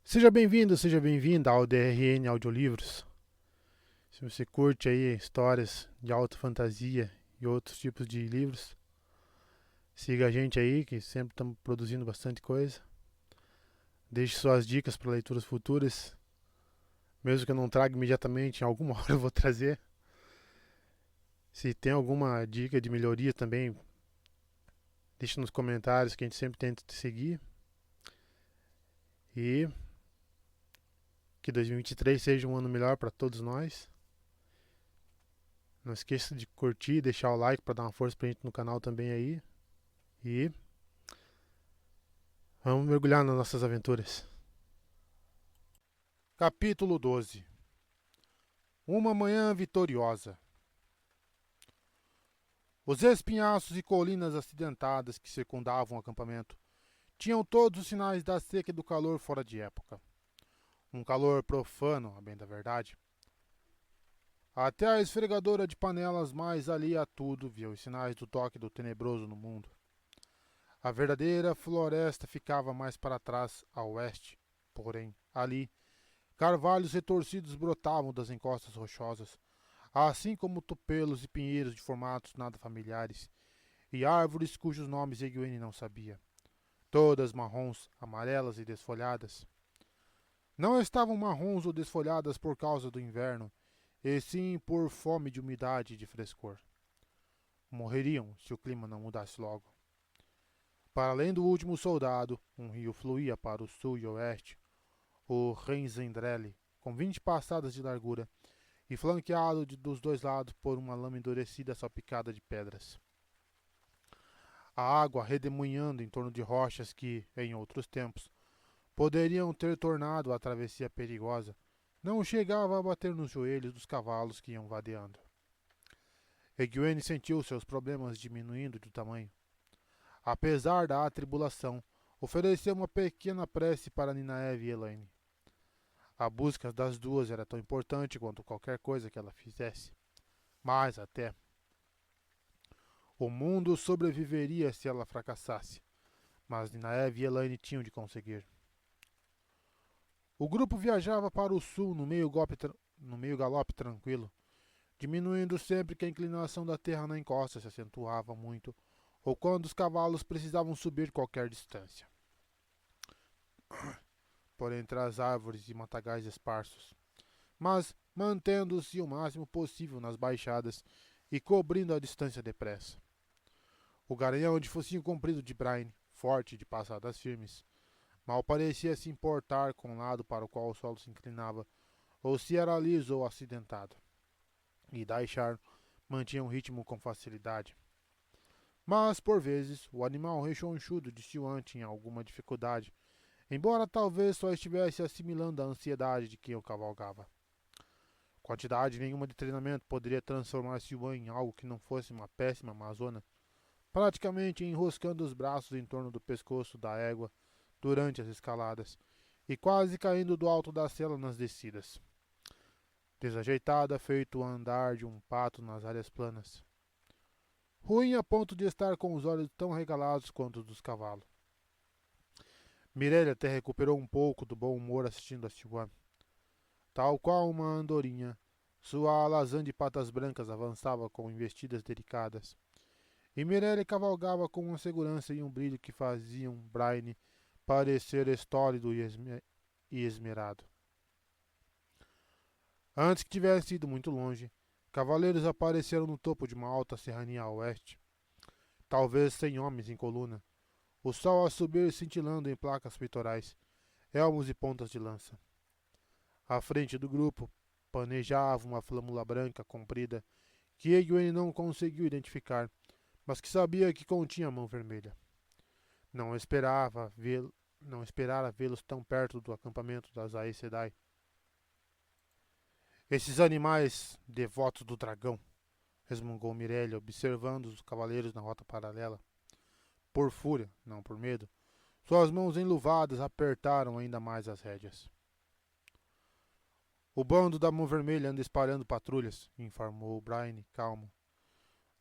Seja bem-vindo, seja bem-vinda ao DRN Audiolivros. Se você curte aí histórias de alta fantasia e outros tipos de livros, siga a gente aí, que sempre estamos produzindo bastante coisa. Deixe suas dicas para leituras futuras, mesmo que eu não traga imediatamente, em alguma hora eu vou trazer. Se tem alguma dica de melhoria também, deixe nos comentários que a gente sempre tenta te seguir. E que 2023 seja um ano melhor para todos nós. Não esqueça de curtir e deixar o like para dar uma força pra gente no canal também aí. E vamos mergulhar nas nossas aventuras. Capítulo 12. Uma manhã vitoriosa. Os espinhaços e colinas acidentadas que circundavam o acampamento tinham todos os sinais da seca e do calor fora de época. Um calor profano, a bem da verdade. Até a esfregadora de panelas mais ali a tudo viu os sinais do toque do tenebroso no mundo. A verdadeira floresta ficava mais para trás, a oeste. Porém, ali, carvalhos retorcidos brotavam das encostas rochosas, assim como tupelos e pinheiros de formatos nada familiares, e árvores cujos nomes Egwene não sabia. Todas marrons, amarelas e desfolhadas. Não estavam marrons ou desfolhadas por causa do inverno, e sim por fome de umidade e de frescor. Morreriam se o clima não mudasse logo. Para além do último soldado, um rio fluía para o sul e oeste, o Renzendrelle, com 20 passadas de largura, e flanqueado dos dois lados por uma lama endurecida salpicada de pedras. A água redemoinhando em torno de rochas que, em outros tempos, poderiam ter tornado a travessia perigosa, não chegava a bater nos joelhos dos cavalos que iam vadeando. Egwene sentiu seus problemas diminuindo de tamanho. Apesar da atribulação, ofereceu uma pequena prece para Ninaeve e Elaine. A busca das duas era tão importante quanto qualquer coisa que ela fizesse. Mais até. O mundo sobreviveria se ela fracassasse, mas Ninaeve e Elaine tinham de conseguir. O grupo viajava para o sul no meio galope tranquilo, diminuindo sempre que a inclinação da terra na encosta se acentuava muito, ou quando os cavalos precisavam subir qualquer distância. Por entre as árvores e matagais esparsos, mas mantendo-se o máximo possível nas baixadas e cobrindo a distância depressa. O garanhão de focinho comprido de Brain, forte de passadas firmes, mal parecia se importar com o lado para o qual o solo se inclinava, ou se era liso ou acidentado. E Daishar mantinha um ritmo com facilidade. Mas, por vezes, o animal rechonchudo de Siwan tinha alguma dificuldade, embora talvez só estivesse assimilando a ansiedade de quem o cavalgava. Quantidade nenhuma de treinamento poderia transformar Siwan em algo que não fosse uma péssima amazona, praticamente enroscando os braços em torno do pescoço da égua durante as escaladas e quase caindo do alto da sela nas descidas. Desajeitada, feito o andar de um pato nas áreas planas. Ruim a ponto de estar com os olhos tão regalados quanto os dos cavalos. Mireille até recuperou um pouco do bom humor assistindo a Siwan. Tal qual uma andorinha, sua alazã de patas brancas avançava com investidas delicadas. E Mireille cavalgava com uma segurança e um brilho que faziam Braine parecer estólido e esmerado. Antes que tivesse ido muito longe, cavaleiros apareceram no topo de uma alta serrania a oeste. Talvez 100 homens em coluna, o sol a subir cintilando em placas peitorais, elmos e pontas de lança. À frente do grupo, panejava uma flâmula branca comprida que Egwene não conseguiu identificar, mas que sabia que continha a mão vermelha. Não esperava vê-lo, não esperara vê-los tão perto do acampamento das Aes Sedai. Esses animais devotos do dragão, resmungou Mireille, observando os cavaleiros na rota paralela. Por fúria, não por medo, suas mãos enluvadas apertaram ainda mais as rédeas. O bando da Mão Vermelha anda espalhando patrulhas, informou Braine, calmo.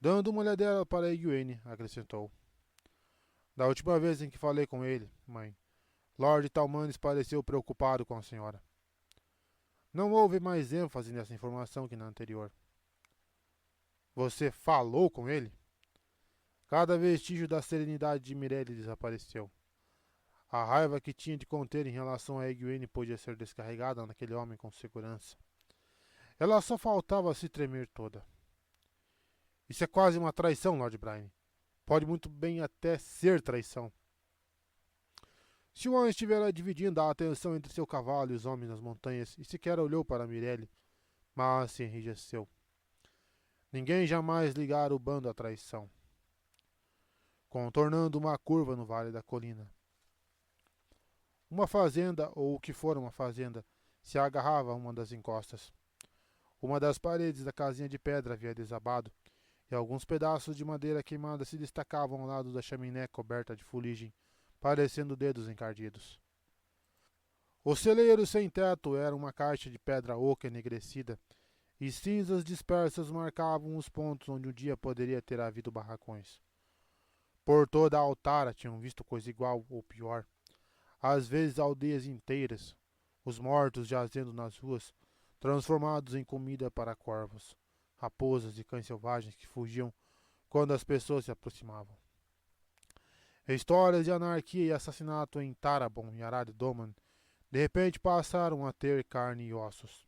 Dando uma olhadela para Egwene, acrescentou. Da última vez em que falei com ele, mãe, Lord Talmanes pareceu preocupado com a senhora. Não houve mais ênfase nessa informação que na anterior. Você falou com ele? Cada vestígio da serenidade de Mirelle desapareceu. A raiva que tinha de conter em relação a Egwene podia ser descarregada naquele homem com segurança. Ela só faltava se tremer toda. Isso é quase uma traição, Lord Brian. Pode muito bem até ser traição. Siwan estivera dividindo a atenção entre seu cavalo e os homens nas montanhas e sequer olhou para Mirelle, mas se enrijeceu. Ninguém jamais ligara o bando à traição. Contornando uma curva no vale da colina. Uma fazenda, ou o que fora uma fazenda, se agarrava a uma das encostas. Uma das paredes da casinha de pedra havia desabado, e alguns pedaços de madeira queimada se destacavam ao lado da chaminé coberta de fuligem, parecendo dedos encardidos. O celeiro sem teto era uma caixa de pedra oca enegrecida, e cinzas dispersas marcavam os pontos onde um dia poderia ter havido barracões. Por toda a altara tinham visto coisa igual ou pior. Às vezes aldeias inteiras, os mortos jazendo nas ruas, transformados em comida para corvos, raposas e cães selvagens que fugiam quando as pessoas se aproximavam. Histórias de anarquia e assassinato em Tarabon e Arad Doman de repente passaram a ter carne e ossos.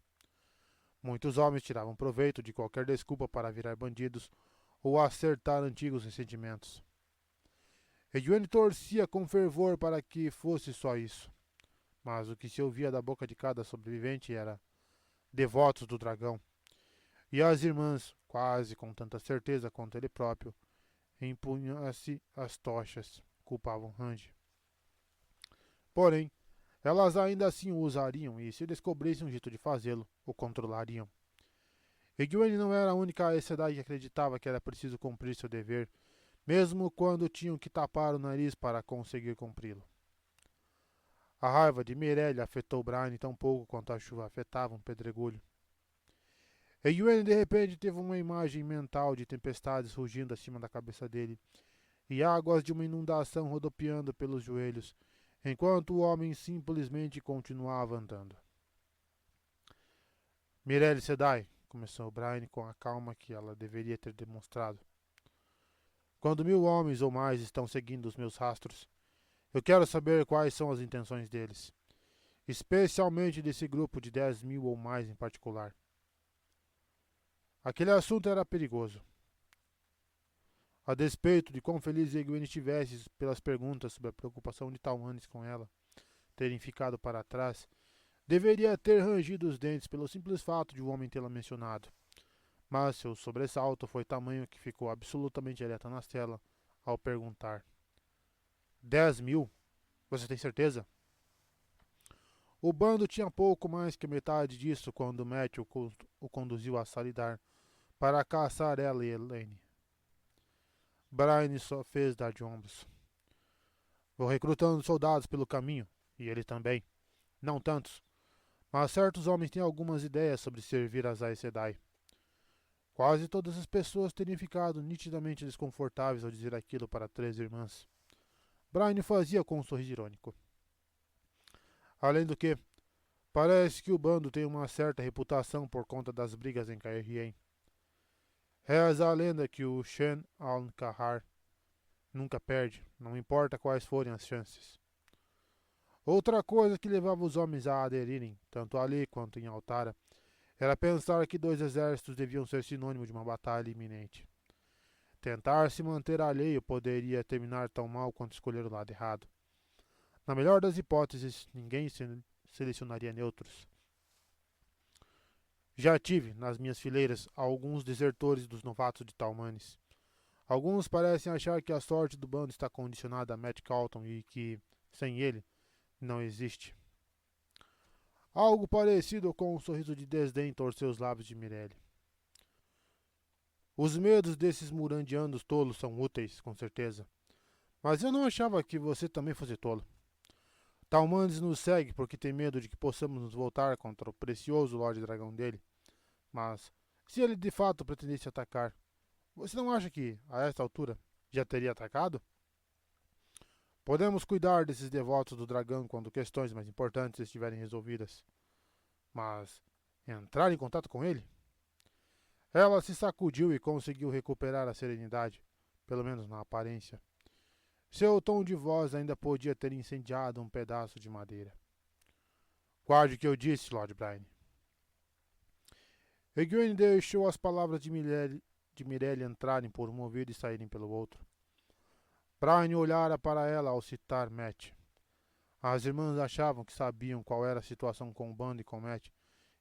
Muitos homens tiravam proveito de qualquer desculpa para virar bandidos ou acertar antigos ressentimentos. Egwene torcia com fervor para que fosse só isso, mas o que se ouvia da boca de cada sobrevivente era devotos do dragão, e as irmãs, quase com tanta certeza quanto ele próprio, empunham-se as tochas, culpavam Range. Porém, elas ainda assim o usariam e, se descobrissem um jeito de fazê-lo, o controlariam. Egwene não era a única Aes Sedai que acreditava que era preciso cumprir seu dever, mesmo quando tinham que tapar o nariz para conseguir cumpri-lo. A raiva de Mirelle afetou Brian tão pouco quanto a chuva afetava um pedregulho. Egwene de repente teve uma imagem mental de tempestades rugindo acima da cabeça dele, e águas de uma inundação rodopiando pelos joelhos, enquanto o homem simplesmente continuava andando. Mirelle Sedai, começou Brian com a calma que ela deveria ter demonstrado. Quando 1000 homens ou mais estão seguindo os meus rastros, eu quero saber quais são as intenções deles, especialmente desse grupo de 10.000 ou mais em particular. Aquele assunto era perigoso. A despeito de quão feliz Egwene estivesse pelas perguntas sobre a preocupação de Talmanes com ela terem ficado para trás, deveria ter rangido os dentes pelo simples fato de o homem tê-la mencionado. Mas seu sobressalto foi tamanho que ficou absolutamente ereta na cela ao perguntar: 10.000? Você tem certeza? O bando tinha pouco mais que metade disso quando Matthew o conduziu a Salidar para caçar ela e Elaine. Brian só fez dar de ombros. Vou recrutando soldados pelo caminho, e ele também. Não tantos, mas certos homens têm algumas ideias sobre servir as Aes Sedai. Quase todas as pessoas teriam ficado nitidamente desconfortáveis ao dizer aquilo para 3 irmãs. Brian fazia com um sorriso irônico. Além do que, parece que o bando tem uma certa reputação por conta das brigas em Caerhien. Reza a lenda que o Shen Al-Kahar nunca perde, não importa quais forem as chances. Outra coisa que levava os homens a aderirem, tanto ali quanto em Altara, era pensar que 2 exércitos deviam ser sinônimo de uma batalha iminente. Tentar se manter alheio poderia terminar tão mal quanto escolher o lado errado. Na melhor das hipóteses, ninguém selecionaria neutros. Já tive, nas minhas fileiras, alguns desertores dos novatos de Talmanes. Alguns parecem achar que a sorte do bando está condicionada a Matt Calton e que, sem ele, não existe. Algo parecido com um sorriso de desdém torceu os lábios de Mirelle. Os medos desses murandianos tolos são úteis, com certeza. Mas eu não achava que você também fosse tolo. Talmanes nos segue porque tem medo de que possamos nos voltar contra o precioso Lorde Dragão dele. Mas, se ele de fato pretendesse atacar, você não acha que, a esta altura, já teria atacado? Podemos cuidar desses devotos do dragão quando questões mais importantes estiverem resolvidas. Mas entrar em contato com ele? Ela se sacudiu e conseguiu recuperar a serenidade, pelo menos na aparência. Seu tom de voz ainda podia ter incendiado um pedaço de madeira. Guarde o que eu disse, Lord Brian. Egwene deixou as palavras de Mirelle entrarem por um ouvido e saírem pelo outro. Brian olhara para ela ao citar Matt. As irmãs achavam que sabiam qual era a situação com o bando e com Matt,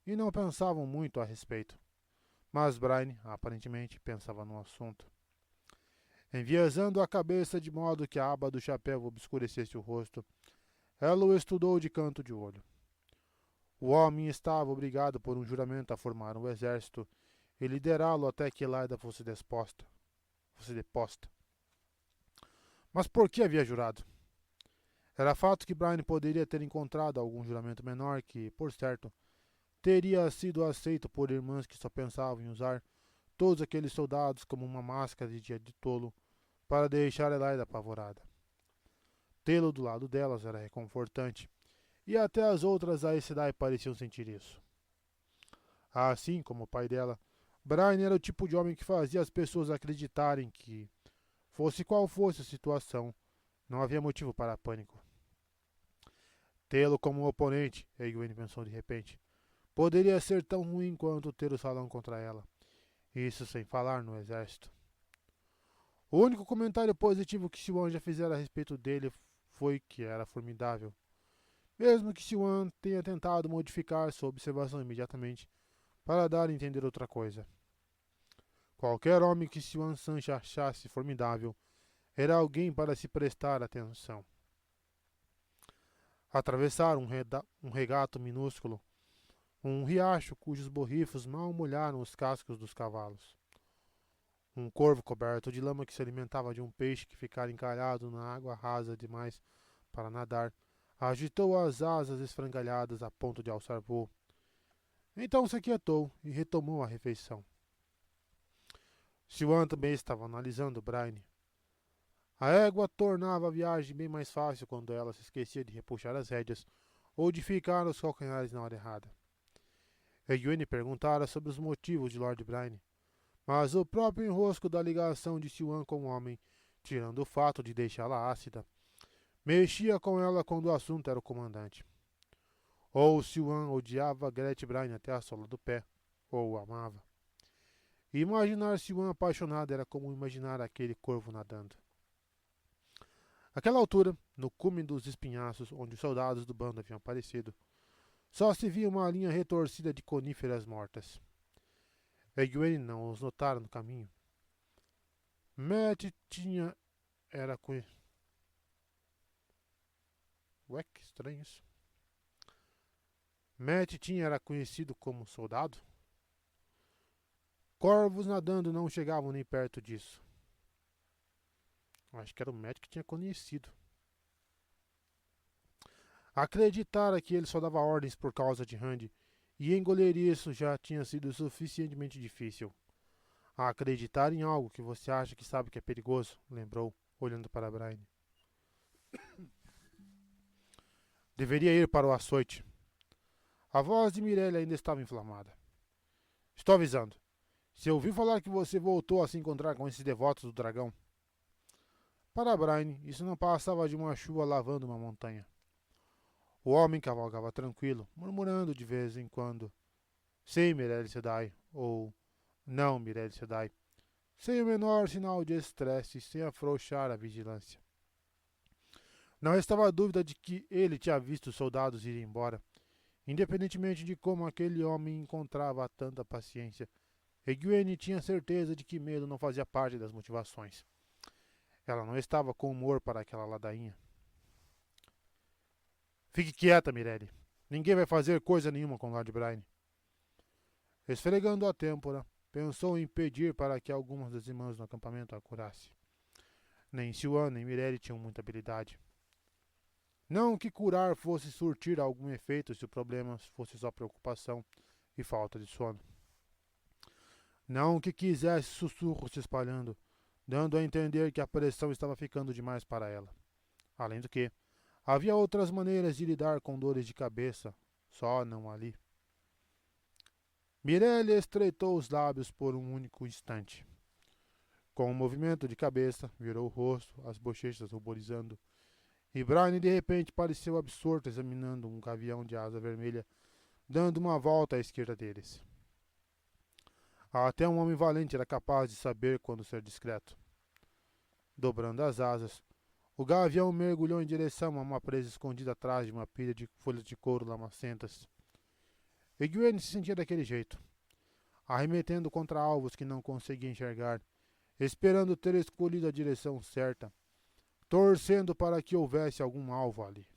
e não pensavam muito a respeito. Mas Brian, aparentemente, pensava no assunto. Enviesando a cabeça de modo que a aba do chapéu obscurecesse o rosto, ela o estudou de canto de olho. O homem estava obrigado por um juramento a formar um exército e liderá-lo até que Elaida fosse deposta. Mas por que havia jurado? Era fato que Brian poderia ter encontrado algum juramento menor que, por certo, teria sido aceito por irmãs que só pensavam em usar todos aqueles soldados como uma máscara de dia de tolo para deixar Elaida apavorada. Tê-lo do lado delas era reconfortante, e até as outras Aes Sedai pareciam sentir isso. Assim como o pai dela, Brian era o tipo de homem que fazia as pessoas acreditarem que, fosse qual fosse a situação, não havia motivo para pânico. Tê-lo como um oponente, Egwene pensou de repente, poderia ser tão ruim quanto ter o salão contra ela. Isso sem falar no exército. O único comentário positivo que Siuan já fizera a respeito dele foi que era formidável. Mesmo que Siuan tenha tentado modificar sua observação imediatamente para dar a entender outra coisa. Qualquer homem que Siuan Sancha achasse formidável era alguém para se prestar atenção. Atravessaram um regato minúsculo, um riacho cujos borrifos mal molharam os cascos dos cavalos. Um corvo coberto de lama que se alimentava de um peixe que ficara encalhado na água rasa demais para nadar, agitou as asas esfrangalhadas a ponto de alçar voo. Então se aquietou e retomou a refeição. Siuan também estava analisando Brian. A égua tornava a viagem bem mais fácil quando ela se esquecia de repuxar as rédeas ou de ficar nos calcanhares na hora errada. Egwene perguntara sobre os motivos de Lord Brian, mas o próprio enrosco da ligação de Siuan com o homem, tirando o fato de deixá-la ácida, mexia com ela quando o assunto era o comandante. Ou Siuan odiava Gret Brian até a sola do pé, ou o amava. E imaginar Siuan apaixonada era como imaginar aquele corvo nadando. Àquela altura, no cume dos espinhaços onde os soldados do bando haviam aparecido, só se via uma linha retorcida de coníferas mortas. Egwene não os notara no caminho. Matt tinha... era conhecido... Ué, que estranho isso. Matt tinha era conhecido como soldado? Corvos nadando não chegavam nem perto disso. Acho que era o Matt que tinha conhecido. Acreditara que ele só dava ordens por causa de Randy, e engolir isso já tinha sido suficientemente difícil. Acreditar em algo que você acha que sabe que é perigoso, lembrou, olhando para Brian. Deveria ir para o açoite. A voz de Mirelle ainda estava inflamada. Estou avisando. Se ouvi falar que você voltou a se encontrar com esses devotos do dragão. Para Brian, isso não passava de uma chuva lavando uma montanha. O homem cavalgava tranquilo, murmurando de vez em quando. Sim, Mirelle Sedai, ou não, Mirelle Sedai, sem o menor sinal de estresse, sem afrouxar a vigilância. Não restava dúvida de que ele tinha visto os soldados irem embora. Independentemente de como aquele homem encontrava tanta paciência, Egwene tinha certeza de que medo não fazia parte das motivações. Ela não estava com humor para aquela ladainha. Fique quieta, Mirelle. Ninguém vai fazer coisa nenhuma com Lord Brian. Esfregando a têmpora, pensou em pedir para que algumas das irmãs no acampamento a curasse. Nem Siuan nem Mirelle tinham muita habilidade. Não que curar fosse surtir algum efeito se o problema fosse só preocupação e falta de sono. Não que quisesse sussurros se espalhando, dando a entender que a pressão estava ficando demais para ela. Além do que, havia outras maneiras de lidar com dores de cabeça, só não ali. Mirelle estreitou os lábios por um único instante. Com um movimento de cabeça, virou o rosto, as bochechas ruborizando, e Brian de repente pareceu absorto examinando um gavião de asa vermelha, dando uma volta à esquerda deles. Até um homem valente era capaz de saber quando ser discreto. Dobrando as asas, o gavião mergulhou em direção a uma presa escondida atrás de uma pilha de folhas de couro lamacentas. Egwene se sentia daquele jeito, arremetendo contra alvos que não conseguia enxergar, esperando ter escolhido a direção certa, torcendo para que houvesse algum alvo ali.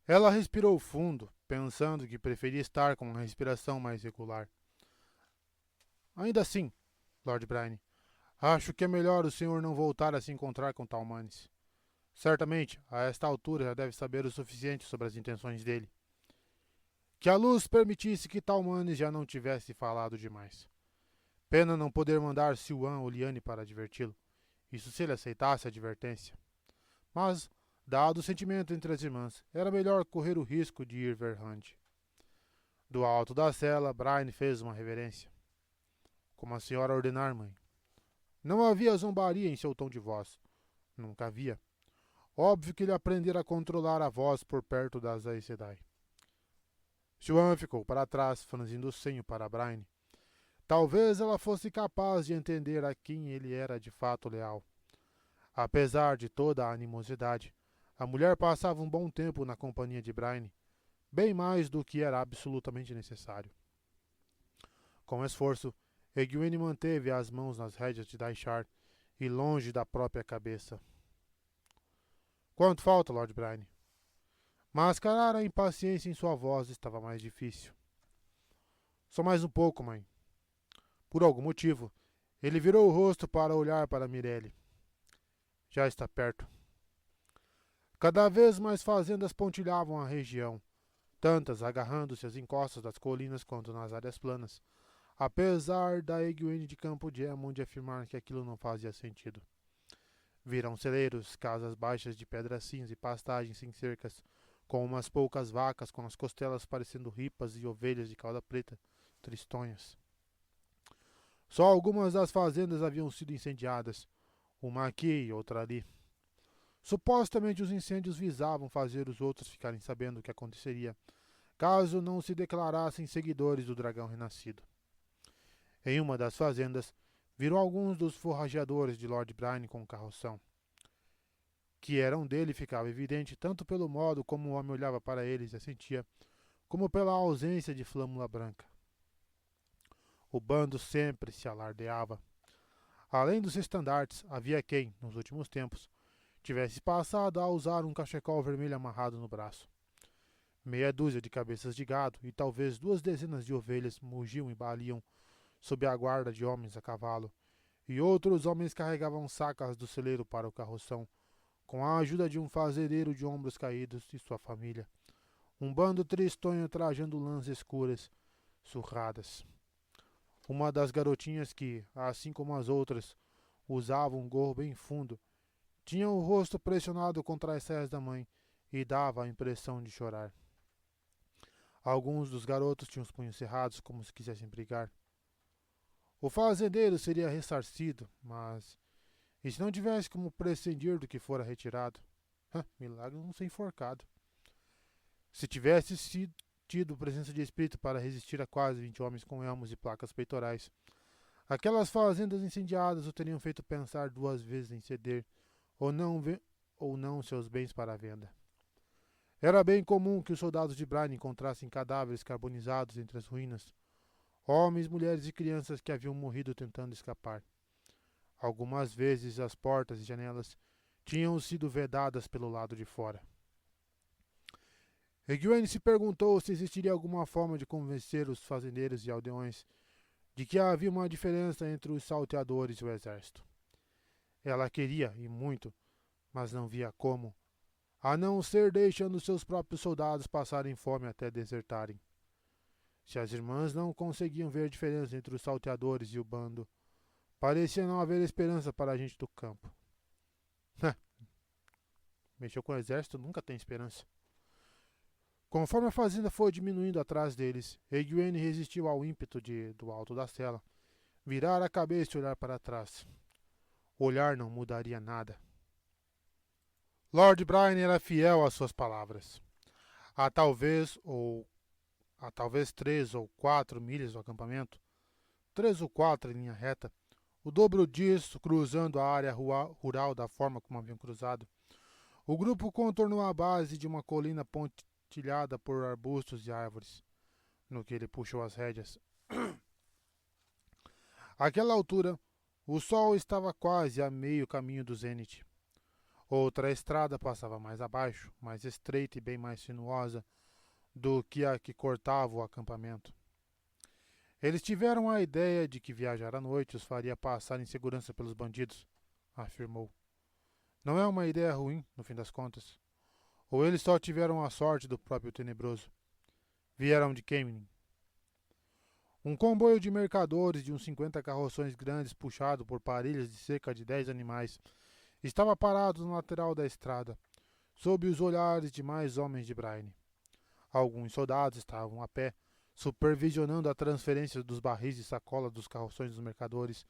Ela respirou fundo, pensando que preferia estar com uma respiração mais regular. Ainda assim, Lord Brian, acho que é melhor o senhor não voltar a se encontrar com Talmanes. Certamente, a esta altura já deve saber o suficiente sobre as intenções dele. Que a luz permitisse que Talmanes já não tivesse falado demais. Pena não poder mandar Siuan ou Liane para adverti-lo. Isso se ele aceitasse a advertência. Mas, dado o sentimento entre as irmãs, era melhor correr o risco de ir ver Rand. Do alto da cela, Brian fez uma reverência. Como a senhora ordenar, mãe. Não havia zombaria em seu tom de voz. Nunca havia. Óbvio que ele aprendera a controlar a voz por perto das Aes Sedai. Siuan ficou para trás, franzindo o senho para Brian. Talvez ela fosse capaz de entender a quem ele era de fato leal. Apesar de toda a animosidade, a mulher passava um bom tempo na companhia de Brian, bem mais do que era absolutamente necessário. Com esforço, Egwene manteve as mãos nas rédeas de Daishar e longe da própria cabeça. Quanto falta, Lord Brian? Mascarar a impaciência em sua voz estava mais difícil. Só mais um pouco, mãe. Por algum motivo, ele virou o rosto para olhar para Mirelle. Já está perto. Cada vez mais fazendas pontilhavam a região, tantas agarrando-se às encostas das colinas quanto nas áreas planas, apesar da Egwene de Campo de Aemond afirmar que aquilo não fazia sentido. Viram celeiros, casas baixas de pedra cinza e pastagens sem cercas, com umas poucas vacas com as costelas parecendo ripas e ovelhas de cauda preta, tristonhas. Só algumas das fazendas haviam sido incendiadas, uma aqui e outra ali. Supostamente os incêndios visavam fazer os outros ficarem sabendo o que aconteceria, caso não se declarassem seguidores do dragão renascido. Em uma das fazendas, viram alguns dos forrageadores de Lord Brian com o carroção. Que eram dele ficava evidente tanto pelo modo como o homem olhava para eles e assentia, como pela ausência de flâmula branca. O bando sempre se alardeava. Além dos estandartes, havia quem, nos últimos tempos, tivesse passado a usar um cachecol vermelho amarrado no braço. Meia dúzia de cabeças de gado e talvez 2 dezenas de ovelhas mugiam e baliam sob a guarda de homens a cavalo, e outros homens carregavam sacas do celeiro para o carroção, com a ajuda de um fazendeiro de ombros caídos e sua família. Um bando tristonho trajando lãs escuras, surradas. Uma das garotinhas que, assim como as outras, usava um gorro bem fundo, tinha o rosto pressionado contra as saias da mãe e dava a impressão de chorar. Alguns dos garotos tinham os punhos cerrados, como se quisessem brigar. O fazendeiro seria ressarcido, mas... E se não tivesse como prescindir do que fora retirado? Milagre não ser enforcado. Se tivesse tido presença de espírito para resistir a quase 20 homens com elmos e placas peitorais, aquelas fazendas incendiadas o teriam feito pensar 2 vezes em ceder ou não seus bens para a venda. Era bem comum que os soldados de Brian encontrassem cadáveres carbonizados entre as ruínas, homens, mulheres e crianças que haviam morrido tentando escapar. Algumas vezes as portas e janelas tinham sido vedadas pelo lado de fora. Egwene se perguntou se existiria alguma forma de convencer os fazendeiros e aldeões de que havia uma diferença entre os salteadores e o exército. Ela queria, e muito, mas não via como, a não ser deixando seus próprios soldados passarem fome até desertarem. Se as irmãs não conseguiam ver a diferença entre os salteadores e o bando, parecia não haver esperança para a gente do campo. Mexeu com o exército, nunca tem esperança. Conforme a fazenda foi diminuindo atrás deles, Egwene resistiu ao ímpeto do alto da cela virar a cabeça e olhar para trás. Olhar não mudaria nada. Lord Brian era fiel às suas palavras. A talvez 3 ou 4 milhas do acampamento, 3 ou 4 em linha reta, o dobro disso cruzando a área rural da forma como haviam cruzado. O grupo contornou a base de uma colina pontilhada por arbustos e árvores, no que ele puxou as rédeas. Àquela altura, o sol estava quase a meio caminho do zênite. Outra estrada passava mais abaixo, mais estreita e bem mais sinuosa do que a que cortava o acampamento. Eles tiveram a ideia de que viajar à noite os faria passar em segurança pelos bandidos, afirmou. Não é uma ideia ruim, no fim das contas. Ou eles só tiveram a sorte do próprio Tenebroso. Vieram de Kemenin. Um comboio de mercadores de uns 50 carroções grandes puxado por parelhas de cerca de 10 animais estava parado no lateral da estrada, sob os olhares de mais homens de Brian. Alguns soldados estavam a pé, supervisionando a transferência dos barris de sacola dos carroções dos mercadores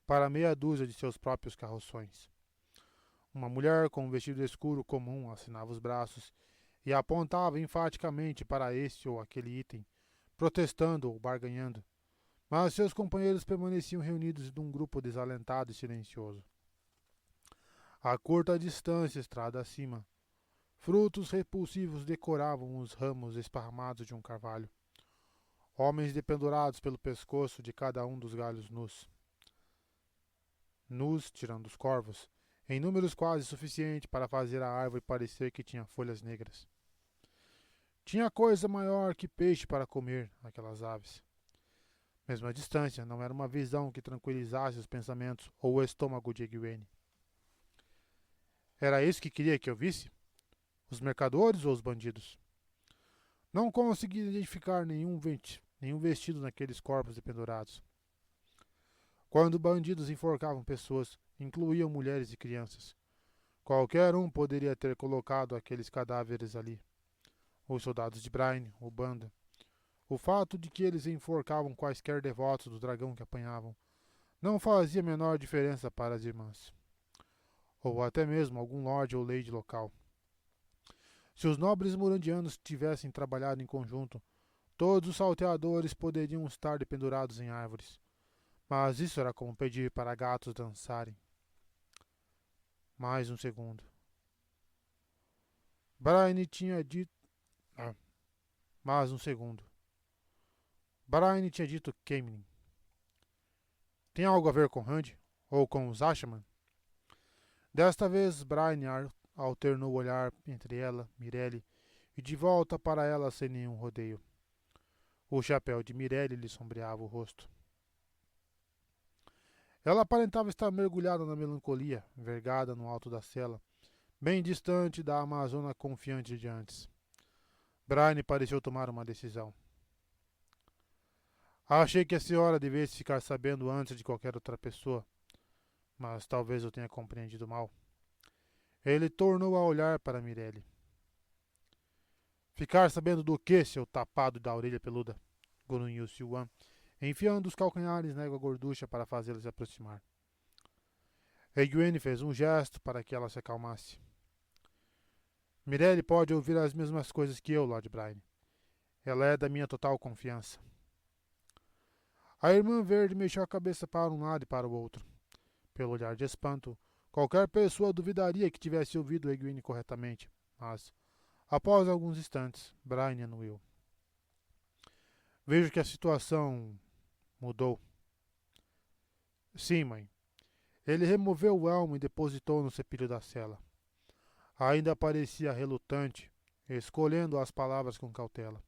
para meia dúzia de seus próprios carroções. Uma mulher com um vestido escuro comum assinava os braços e apontava enfaticamente para este ou aquele item, protestando ou barganhando, mas seus companheiros permaneciam reunidos num grupo desalentado e silencioso. A curta distância, estrada acima, frutos repulsivos decoravam os ramos esparramados de um carvalho. Homens dependurados pelo pescoço de cada um dos galhos nus. Nus, tirando os corvos, em números quase suficiente para fazer a árvore parecer que tinha folhas negras. Tinha coisa maior que peixe para comer, aquelas aves. Mesmo à distância, não era uma visão que tranquilizasse os pensamentos ou o estômago de Egwene. Era isso que queria que eu visse? Os mercadores ou os bandidos? Não consegui identificar nenhum vestido naqueles corpos dependurados. Quando bandidos enforcavam pessoas, incluíam mulheres e crianças. Qualquer um poderia ter colocado aqueles cadáveres ali. Os soldados de Brian, o Banda. O fato de que eles enforcavam quaisquer devotos do dragão que apanhavam não fazia a menor diferença para as irmãs. Ou até mesmo algum lord ou lady local. Se os nobres murandianos tivessem trabalhado em conjunto, todos os salteadores poderiam estar dependurados em árvores. Mas isso era como pedir para gatos dançarem. Mais um segundo. Brian tinha dito... Mais um segundo. Brian tinha dito Kemenin. Tem algo a ver com Rand? Ou com os Ashaman? Desta vez, Brian alternou o olhar entre ela, Mirelle, e de volta para ela sem nenhum rodeio. O chapéu de Mirelle lhe sombreava o rosto. Ela aparentava estar mergulhada na melancolia, vergada no alto da cela, bem distante da amazona confiante de antes. Brian pareceu tomar uma decisão. Achei que a senhora devesse ficar sabendo antes de qualquer outra pessoa, mas talvez eu tenha compreendido mal. Ele tornou a olhar para Mirelle. Ficar sabendo do que, seu tapado da orelha peluda? Grunhiu Siuan, enfiando os calcanhares na égua gorducha para fazê-la se aproximar. Egwene fez um gesto para que ela se acalmasse. Mirelle pode ouvir as mesmas coisas que eu, Lord Brian. Ela é da minha total confiança. A irmã verde mexeu a cabeça para um lado e para o outro. Pelo olhar de espanto, qualquer pessoa duvidaria que tivesse ouvido Egwene corretamente, mas, após alguns instantes, Brian anuiu. Vejo que a situação mudou. Sim, mãe. Ele removeu o elmo e depositou no cepilho da cela. Ainda parecia relutante, escolhendo as palavras com cautela.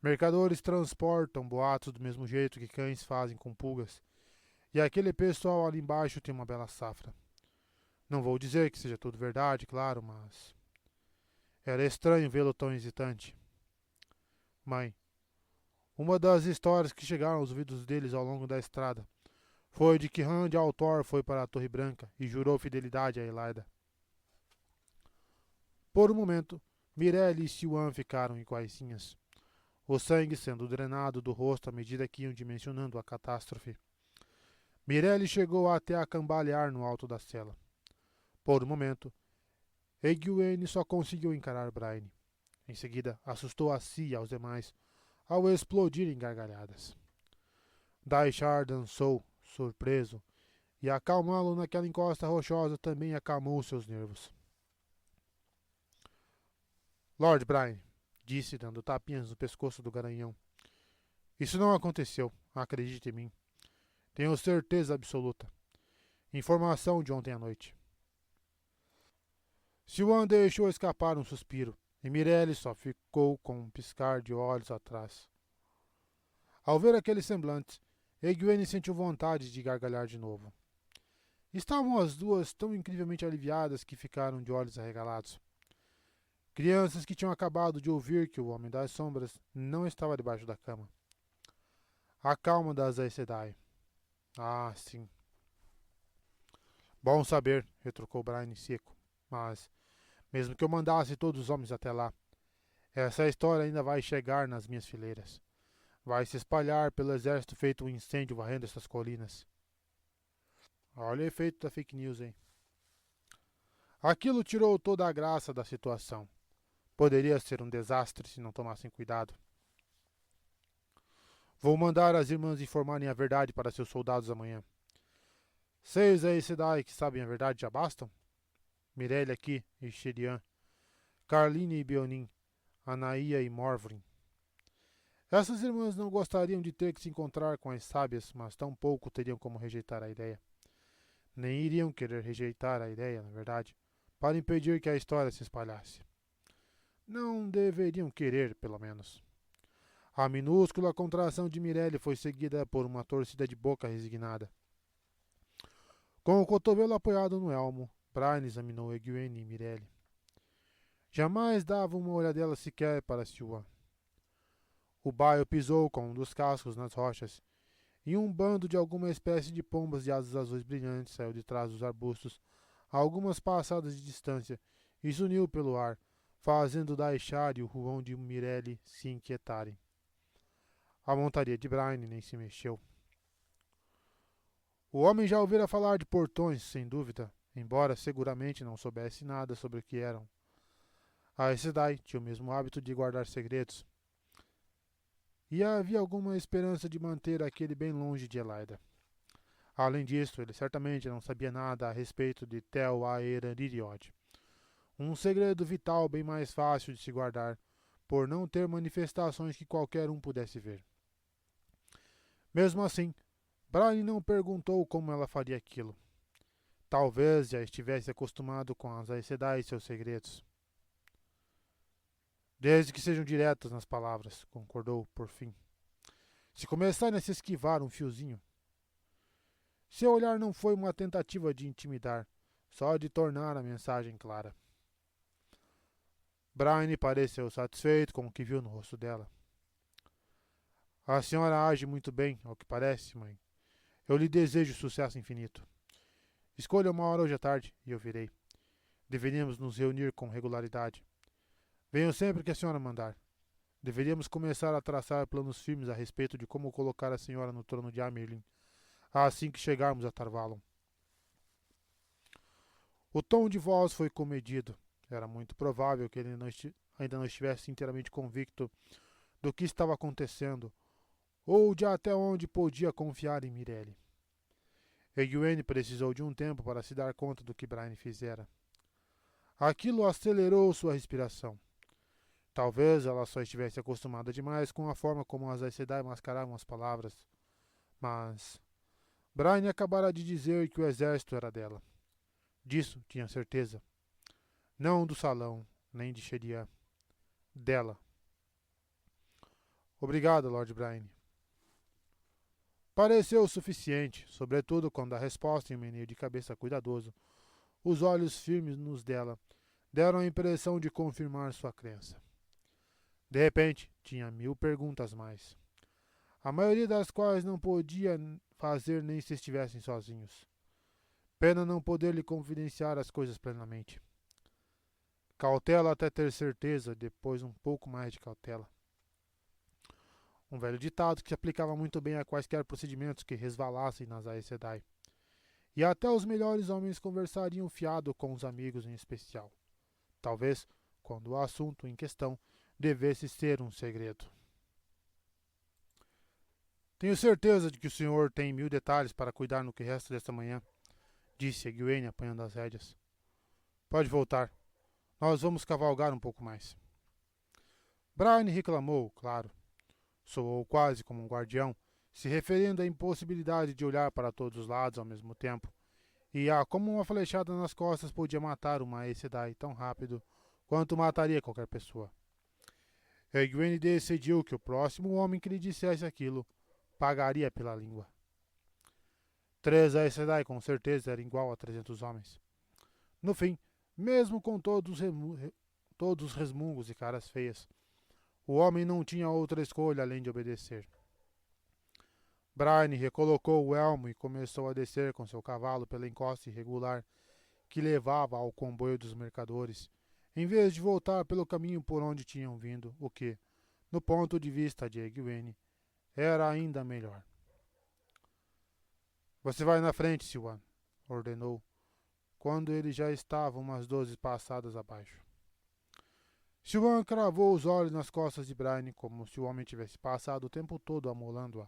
Mercadores transportam boatos do mesmo jeito que cães fazem com pulgas, e aquele pessoal ali embaixo tem uma bela safra. Não vou dizer que seja tudo verdade, claro, mas... Era estranho vê-lo tão hesitante. Mãe, uma das histórias que chegaram aos ouvidos deles ao longo da estrada foi de que Rand Altor foi para a Torre Branca e jurou fidelidade a Elaida. Por um momento, Mirelle e Siwan ficaram iguaizinhas, o sangue sendo drenado do rosto à medida que iam dimensionando a catástrofe. Mirelle chegou até a cambalear no alto da cela. Por um momento, Egwene só conseguiu encarar Brian. Em seguida, assustou a si e aos demais, ao explodir em gargalhadas. Daishar dançou, surpreso, e acalmá-lo naquela encosta rochosa também acalmou seus nervos. Lord Brian, disse, dando tapinhas no pescoço do garanhão. Isso não aconteceu, acredite em mim. Tenho certeza absoluta. Informação de ontem à noite. Siwan deixou escapar um suspiro, e Mirelle só ficou com um piscar de olhos atrás. Ao ver aquele semblante, Egwene sentiu vontade de gargalhar de novo. Estavam as duas tão incrivelmente aliviadas que ficaram de olhos arregalados. Crianças que tinham acabado de ouvir que o Homem das Sombras não estava debaixo da cama. A calma das Aes Sedai. Ah, sim. Bom saber, retrucou Brian seco. Mas, mesmo que eu mandasse todos os homens até lá, essa história ainda vai chegar nas minhas fileiras. Vai se espalhar pelo exército feito um incêndio varrendo essas colinas. Olha o efeito da fake news, hein? Aquilo tirou toda a graça da situação. Poderia ser um desastre se não tomassem cuidado. Vou mandar as irmãs informarem a verdade para seus soldados amanhã. 6 Aes Sedai que sabem a verdade já bastam? Mirelle aqui e Sherian, Carline e Beonin, Anaia e Morvrin. Essas irmãs não gostariam de ter que se encontrar com as sábias, mas tampouco teriam como rejeitar a ideia. Nem iriam querer rejeitar a ideia, na verdade, para impedir que a história se espalhasse. Não deveriam querer, pelo menos. A minúscula contração de Mirelle foi seguida por uma torcida de boca resignada. Com o cotovelo apoiado no elmo, Brian examinou Egwene e Mirelle. Jamais dava uma olhadela sequer para Siwan. O baio pisou com um dos cascos nas rochas, e um bando de alguma espécie de pombas de asas azuis brilhantes saiu de trás dos arbustos a algumas passadas de distância e zuniu pelo ar, fazendo Daishar e o Huon de Mirelle se inquietarem. A montaria de Brian nem se mexeu. O homem já ouvira falar de portões, sem dúvida, embora seguramente não soubesse nada sobre o que eram. A Aes Sedai tinha o mesmo hábito de guardar segredos. E havia alguma esperança de manter aquele bem longe de Elaida. Além disso, ele certamente não sabia nada a respeito de Tel Aeraririod. Um segredo vital bem mais fácil de se guardar, por não ter manifestações que qualquer um pudesse ver. Mesmo assim, Brian não perguntou como ela faria aquilo. Talvez já estivesse acostumado com as Aes Sedai e seus segredos. Desde que sejam diretas nas palavras, concordou por fim. Se começarem a se esquivar um fiozinho. Seu olhar não foi uma tentativa de intimidar, só de tornar a mensagem clara. Brian pareceu satisfeito com o que viu no rosto dela. A senhora age muito bem, ao que parece, mãe. Eu lhe desejo sucesso infinito. Escolha uma hora hoje à tarde e eu virei. Deveríamos nos reunir com regularidade. Venham sempre que a senhora mandar. Deveríamos começar a traçar planos firmes a respeito de como colocar a senhora no trono de Amerlin, assim que chegarmos a Tarvalon. O tom de voz foi comedido. Era muito provável que ele ainda não estivesse inteiramente convicto do que estava acontecendo, ou de até onde podia confiar em Mirelle. Egwene precisou de um tempo para se dar conta do que Brian fizera. Aquilo acelerou sua respiração. Talvez ela só estivesse acostumada demais com a forma como as Aes Sedai mascaravam as palavras. Mas Brian acabara de dizer que o exército era dela. Disso tinha certeza. Não do salão, nem de Sherian. Dela. Obrigado, Lord Brian. Pareceu o suficiente, sobretudo quando a resposta em um meneio de cabeça cuidadoso, os olhos firmes nos dela, deram a impressão de confirmar sua crença. De repente, tinha 1000 perguntas mais, a maioria das quais não podia fazer nem se estivessem sozinhos. Pena não poder lhe confidenciar as coisas plenamente. Cautela até ter certeza, depois um pouco mais de cautela. Um velho ditado que se aplicava muito bem a quaisquer procedimentos que resvalassem nas Aes Sedai. E até os melhores homens conversariam fiado com os amigos em especial. Talvez, quando o assunto em questão devesse ser um segredo. Tenho certeza de que o senhor tem 1000 detalhes para cuidar no que resta desta manhã, disse Egwene apanhando as rédeas. Pode voltar. Nós vamos cavalgar um pouco mais. Brian reclamou, claro. Soou quase como um guardião, se referindo à impossibilidade de olhar para todos os lados ao mesmo tempo, e a como uma flechada nas costas podia matar uma Aes Sedai tão rápido quanto mataria qualquer pessoa. Egwene decidiu que o próximo homem que lhe dissesse aquilo pagaria pela língua. 3 Aes Sedai com certeza era igual a 300 homens. No fim, mesmo com todos os resmungos e caras feias, o homem não tinha outra escolha além de obedecer. Brian recolocou o elmo e começou a descer com seu cavalo pela encosta irregular que levava ao comboio dos mercadores, em vez de voltar pelo caminho por onde tinham vindo, o que, no ponto de vista de Egwene, era ainda melhor. Você vai na frente, Siuan, ordenou, quando ele já estava umas 12 passadas abaixo. Siuan cravou os olhos nas costas de Brian, como se o homem tivesse passado o tempo todo amolando-a.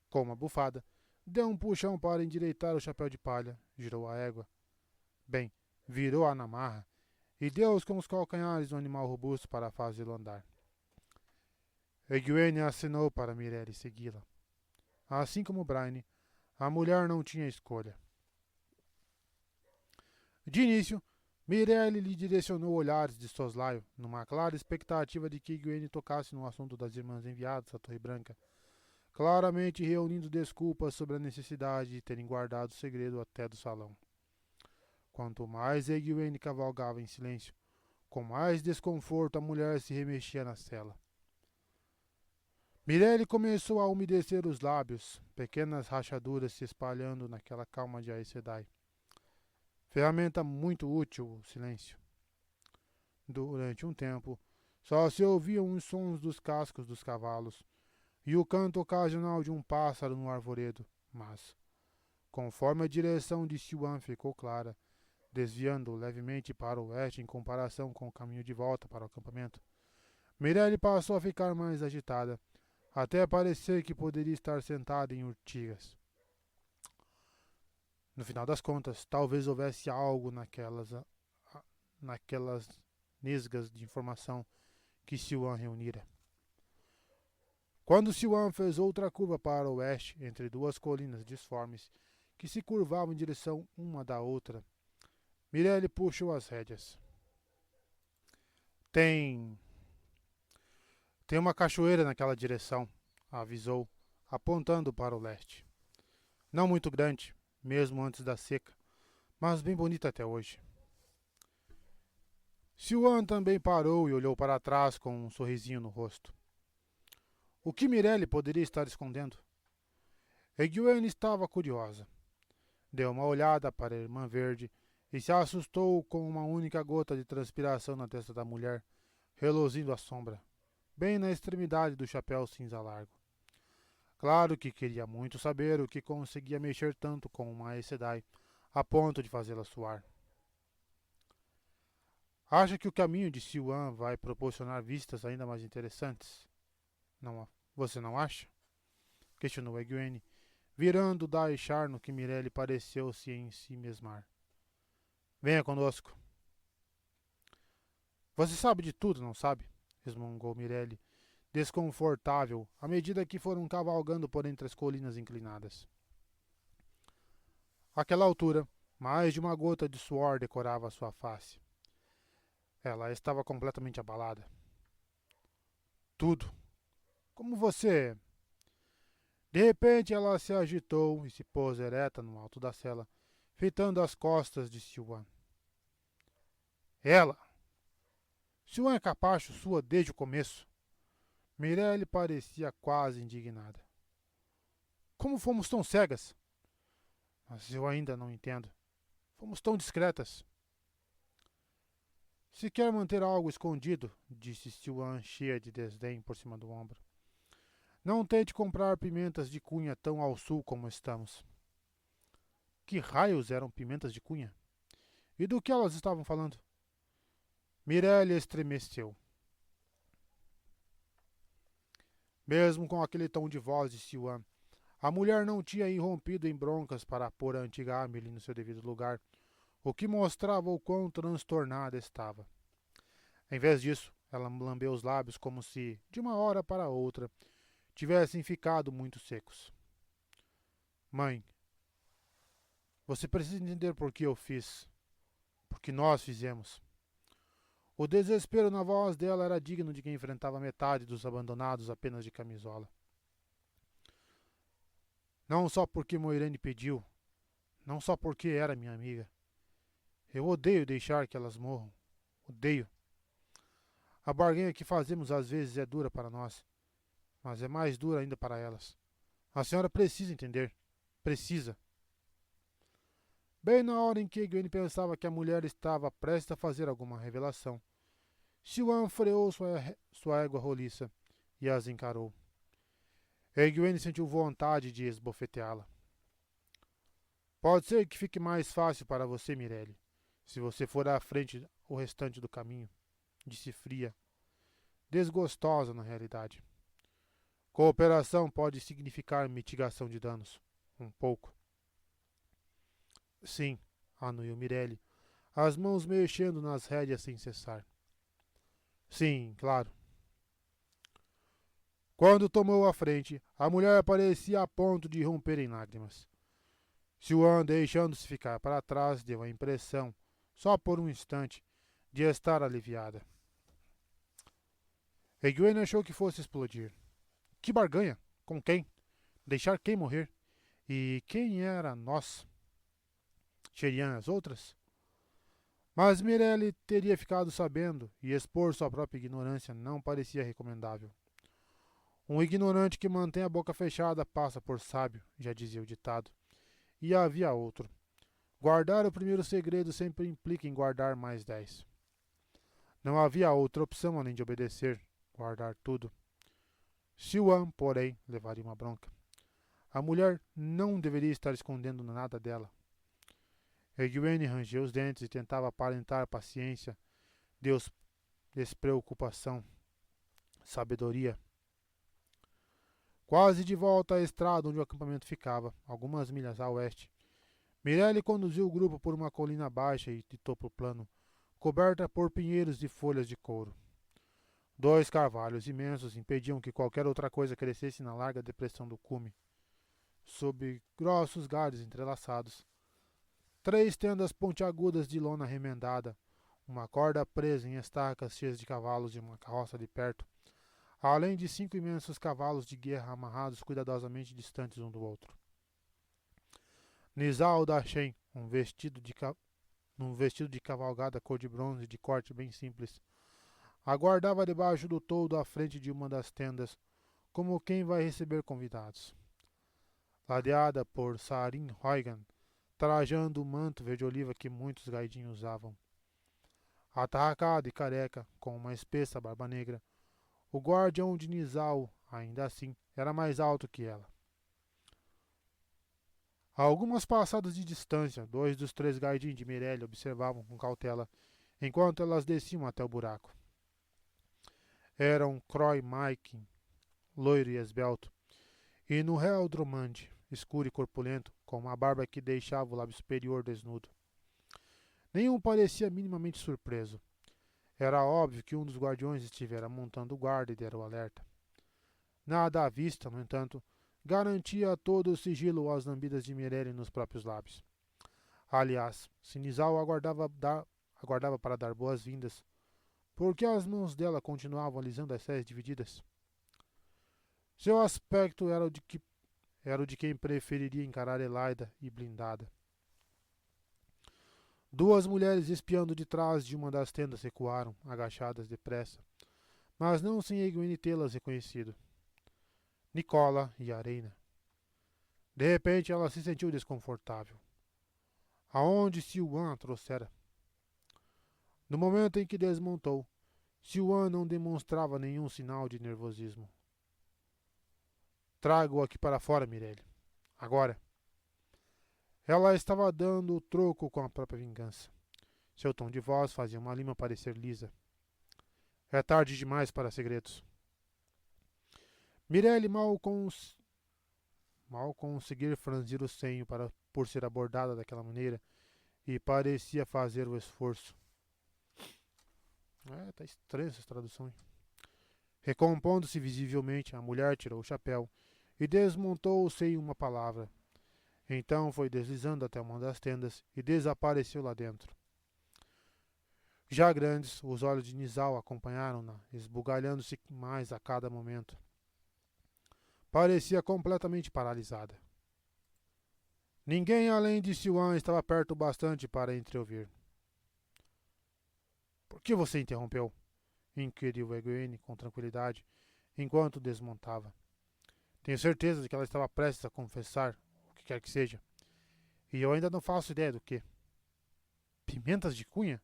Com uma bufada, deu um puxão para endireitar o chapéu de palha, girou a égua. Bem, virou-a na marra e deu-os com os calcanhares do animal robusto para fazê-lo andar. Egwene acenou para Mirelle segui-la. Assim como Brian, a mulher não tinha escolha. De início, Mirelle lhe direcionou olhares de soslaio, numa clara expectativa de que Egwene tocasse no assunto das irmãs enviadas à Torre Branca, claramente reunindo desculpas sobre a necessidade de terem guardado o segredo até do salão. Quanto mais Egwene cavalgava em silêncio, com mais desconforto a mulher se remexia na cela. Mirelle começou a umedecer os lábios, pequenas rachaduras se espalhando naquela calma de Aes Sedai. Ferramenta muito útil, o silêncio. Durante um tempo, só se ouviam os sons dos cascos dos cavalos e o canto ocasional de um pássaro no arvoredo, mas, conforme a direção de Siuan ficou clara, desviando levemente para o oeste em comparação com o caminho de volta para o acampamento, Mirelle passou a ficar mais agitada, até parecer que poderia estar sentada em urtigas. No final das contas, talvez houvesse algo naquelas nesgas de informação que Siuan reunira. Quando Siuan fez outra curva para o oeste, entre duas colinas disformes, que se curvavam em direção uma da outra, Mirelle puxou as rédeas. Tem uma cachoeira naquela direção, avisou, apontando para o leste. Não muito grande, mesmo antes da seca, mas bem bonita até hoje. Siuan também parou e olhou para trás com um sorrisinho no rosto. O que Mirelle poderia estar escondendo? Egwene estava curiosa. Deu uma olhada para a irmã verde e se assustou com uma única gota de transpiração na testa da mulher, reluzindo à sombra, bem na extremidade do chapéu cinza largo. Claro que queria muito saber o que conseguia mexer tanto com uma Aes Sedai, a ponto de fazê-la suar. Acha que o caminho de Siuan vai proporcionar vistas ainda mais interessantes? Não, você não acha? Questionou Egwene, virando Daishar no que Mirelle pareceu se em si mesmar. Venha conosco. Você sabe de tudo, não sabe? Resmungou Mirelle, desconfortável, à medida que foram cavalgando por entre as colinas inclinadas. Àquela altura, mais de uma gota de suor decorava sua face. Ela estava completamente abalada. Tudo. Como você... De repente ela se agitou e se pôs ereta no alto da cela, fitando as costas de Siuan. Ela! Siuan é capacho sua desde o começo. Mirelle parecia quase indignada. Como fomos tão cegas? Mas eu ainda não entendo. Fomos tão discretas. Se quer manter algo escondido, disse Siwan cheia de desdém por cima do ombro, não tente comprar pimentas de cunha tão ao sul como estamos. Que raios eram pimentas de cunha? E do que elas estavam falando? Mirelle estremeceu. Mesmo com aquele tom de voz de Siwan, a mulher não tinha irrompido em broncas para pôr a antiga Amelie no seu devido lugar, o que mostrava o quão transtornada estava. Em vez disso, ela lambeu os lábios como se, de uma hora para outra, tivessem ficado muito secos. Mãe, você precisa entender por que eu fiz. Porque nós fizemos. O desespero na voz dela era digno de quem enfrentava metade dos abandonados apenas de camisola. Não só porque Moirene pediu, não só porque era minha amiga. Eu odeio deixar que elas morram. Odeio. A barganha que fazemos às vezes é dura para nós, mas é mais dura ainda para elas. A senhora precisa entender. Precisa. Bem na hora em que Gwen pensava que a mulher estava prestes a fazer alguma revelação, Siwan freou sua égua roliça e as encarou. Egwene sentiu vontade de esbofeteá-la. Pode ser que fique mais fácil para você, Mirelle, se você for à frente o restante do caminho, disse fria, desgostosa na realidade. Cooperação pode significar mitigação de danos. Um pouco. Sim, anuiu Mirelle, as mãos mexendo nas rédeas sem cessar. Sim, claro. Quando tomou a frente, a mulher parecia a ponto de romper em lágrimas. Siwan, deixando-se ficar para trás, deu a impressão, só por um instante, de estar aliviada. Egwene achou que fosse explodir. Que barganha? Com quem? Deixar quem morrer? E quem era nós? Seriam as outras? Mas Mirelle teria ficado sabendo, e expor sua própria ignorância não parecia recomendável. Um ignorante que mantém a boca fechada passa por sábio, já dizia o ditado. E havia outro. Guardar o primeiro segredo sempre implica em guardar mais 10. Não havia outra opção além de obedecer, guardar tudo. Siwan, porém, levaria uma bronca. A mulher não deveria estar escondendo nada dela. Egwene rangeu os dentes e tentava aparentar paciência, despreocupação, sabedoria. Quase de volta à estrada onde o acampamento ficava, algumas milhas a oeste, Mirelle conduziu o grupo por uma colina baixa e de topo plano, coberta por pinheiros e folhas de couro. 2 carvalhos imensos impediam que qualquer outra coisa crescesse na larga depressão do cume. Sob grossos galhos entrelaçados, 3 tendas pontiagudas de lona remendada, uma corda presa em estacas cheias de cavalos e uma carroça de perto, além de 5 imensos cavalos de guerra amarrados cuidadosamente distantes um do outro. Nizal Dachen, num vestido de cavalgada cor de bronze de corte bem simples, aguardava debaixo do toldo à frente de uma das tendas, como quem vai receber convidados. Ladeada por Sarin Huygen, trajando o manto verde-oliva que muitos gaidinhos usavam. Atarracado e careca, com uma espessa barba negra, o guardião de Nizal, ainda assim, era mais alto que ela. A algumas passadas de distância, 2 dos 3 gaidins de Mirelle observavam com cautela, enquanto elas desciam até o buraco. Eram Croy Maikin, loiro e esbelto, e Nuhel Dromande, escuro e corpulento, com uma barba que deixava o lábio superior desnudo. Nenhum parecia minimamente surpreso. Era óbvio que um dos guardiões estivera montando guarda e dera o alerta. Nada à vista, no entanto, garantia todo o sigilo às lambidas de Mirelle nos próprios lábios. Aliás, se Nizal aguardava para dar boas-vindas, por que as mãos dela continuavam alisando as saias divididas? Seu aspecto era o de quem preferiria encarar Elaida e blindada. 2 mulheres espiando de trás de uma das tendas recuaram, agachadas depressa, mas não sem Egwene tê-las reconhecido. Nicola e Areina. De repente ela se sentiu desconfortável. Aonde Siwan a trouxera? No momento em que desmontou, Siwan não demonstrava nenhum sinal de nervosismo. Trago-o aqui para fora, Mirelle. Agora. Ela estava dando o troco com a própria vingança. Seu tom de voz fazia uma lima parecer lisa. É tarde demais para segredos. Mirelle mal conseguir franzir o senho por ser abordada daquela maneira e parecia fazer o esforço. Tá estranha essa tradução, hein? Recompondo-se visivelmente, a mulher tirou o chapéu e desmontou sem uma palavra. Então foi deslizando até uma das tendas e desapareceu lá dentro. Já grandes, os olhos de Nizal acompanharam-na, esbugalhando-se mais a cada momento. Parecia completamente paralisada. Ninguém além de Siwan estava perto bastante para entreouvir. Por que você interrompeu? Inquiriu Egwene com tranquilidade, enquanto desmontava. Tenho certeza de que ela estava prestes a confessar o que quer que seja. E eu ainda não faço ideia do que. Pimentas de cunha?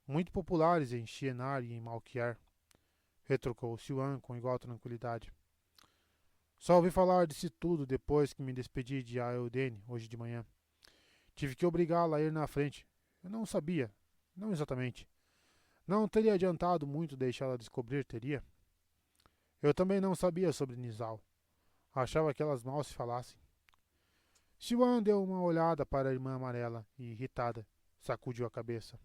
Muito populares em Shienar e em Malkiar, retrucou Siwan com igual tranquilidade. Só ouvi falar disso tudo depois que me despedi de Aeldene hoje de manhã. Tive que obrigá-la a ir na frente. Eu não sabia, não exatamente. Não teria adiantado muito deixá-la descobrir, teria? Eu também não sabia sobre Nizal. Achava que elas mal se falassem. Siwan deu uma olhada para a irmã amarela e, irritada, sacudiu a cabeça.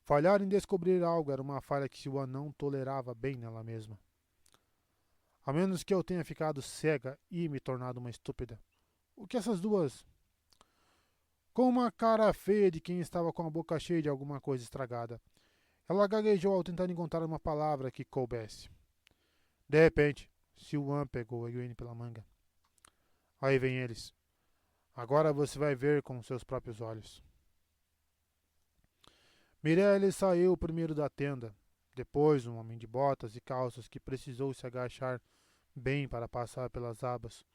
Falhar em descobrir algo era uma falha que Siwan não tolerava bem nela mesma. A menos que eu tenha ficado cega e me tornado uma estúpida. O que essas duas... Com uma cara feia de quem estava com a boca cheia de alguma coisa estragada, ela gaguejou ao tentar encontrar uma palavra que coubesse. De repente, Siwan pegou Egwene pela manga. Aí vem eles. Agora você vai ver com seus próprios olhos. Mirelle saiu primeiro da tenda, depois um homem de botas e calças que precisou se agachar bem para passar pelas abas,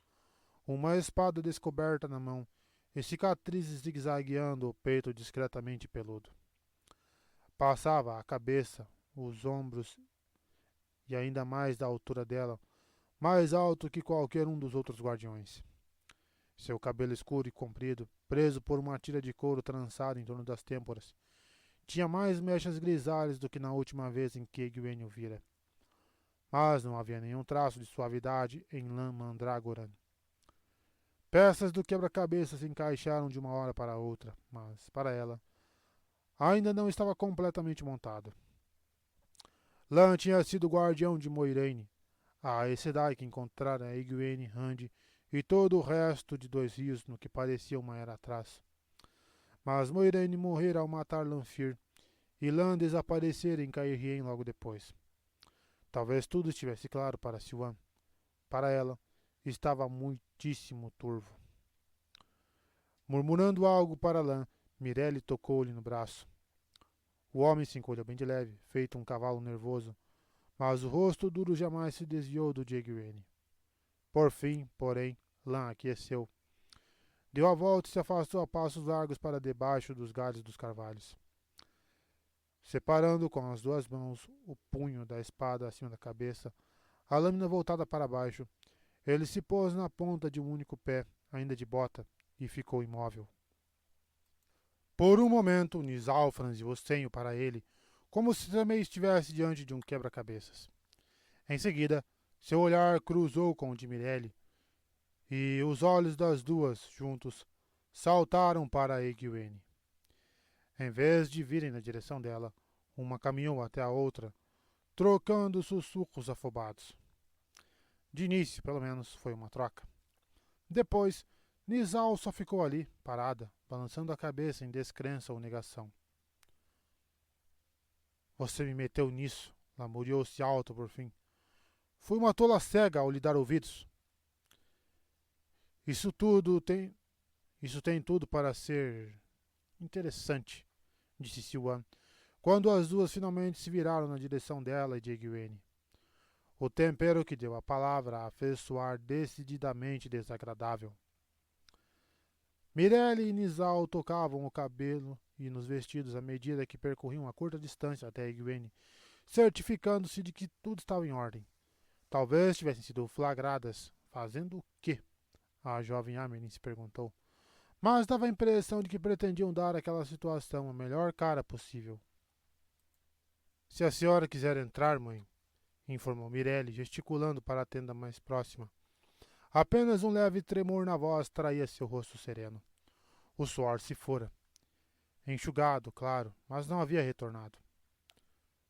uma espada descoberta na mão e cicatrizes zigue-zagueando o peito discretamente peludo. Passava a cabeça, os ombros e ainda mais da altura dela, mais alto que qualquer um dos outros guardiões. Seu cabelo escuro e comprido, preso por uma tira de couro trançada em torno das têmporas, tinha mais mechas grisalhas do que na última vez em que Egwene o vira. Mas não havia nenhum traço de suavidade em lã mandrágora. Peças do quebra-cabeça se encaixaram de uma hora para outra, mas, para ela, ainda não estava completamente montado. Lan tinha sido guardião de Moiraine, a Aes Sedai que encontrara Egwene, Rand e todo o resto de Dois Rios no que parecia uma era atrás. Mas Moiraine morrera ao matar Lanfear, e Lan desaparecera em Cairhien logo depois. Talvez tudo estivesse claro para Siwan. Para ela, estava muitíssimo turvo. Murmurando algo para Lan, Mirelle tocou-lhe no braço. O homem se encolheu bem de leve, feito um cavalo nervoso, mas o rosto duro jamais se desviou do de Egwene. Por fim, porém, Lan aqueceu. Deu a volta e se afastou a passos largos para debaixo dos galhos dos carvalhos. Separando com as duas mãos o punho da espada acima da cabeça, a lâmina voltada para baixo, ele se pôs na ponta de um único pé, ainda de bota, e ficou imóvel. Por um momento, Nizal franziu o senho para ele, como se também estivesse diante de um quebra-cabeças. Em seguida, seu olhar cruzou com o de Mirelle, e os olhos das duas, juntos, saltaram para Egwene. Em vez de virem na direção dela, uma caminhou até a outra, trocando sussurros afobados. De início, pelo menos, foi uma troca. Depois, Nizal só ficou ali, parada, balançando a cabeça em descrença ou negação. Você me meteu nisso, lamuriou-se alto por fim. Fui uma tola cega ao lhe dar ouvidos. Isso tem tudo para ser interessante, disse Siwan, quando as duas finalmente se viraram na direção dela e de Egwene. O tempero que deu a palavra a fez soar decididamente desagradável. Mirelle e Nizal tocavam o cabelo e nos vestidos à medida que percorriam a curta distância até Egwene, certificando-se de que tudo estava em ordem. Talvez tivessem sido flagradas. Fazendo o quê? A jovem Amerlin se perguntou. Mas dava a impressão de que pretendiam dar àquela situação a melhor cara possível. Se a senhora quiser entrar, mãe, informou Mirelle, gesticulando para a tenda mais próxima. Apenas um leve tremor na voz traía seu rosto sereno. O suor se fora. Enxugado, claro, mas não havia retornado.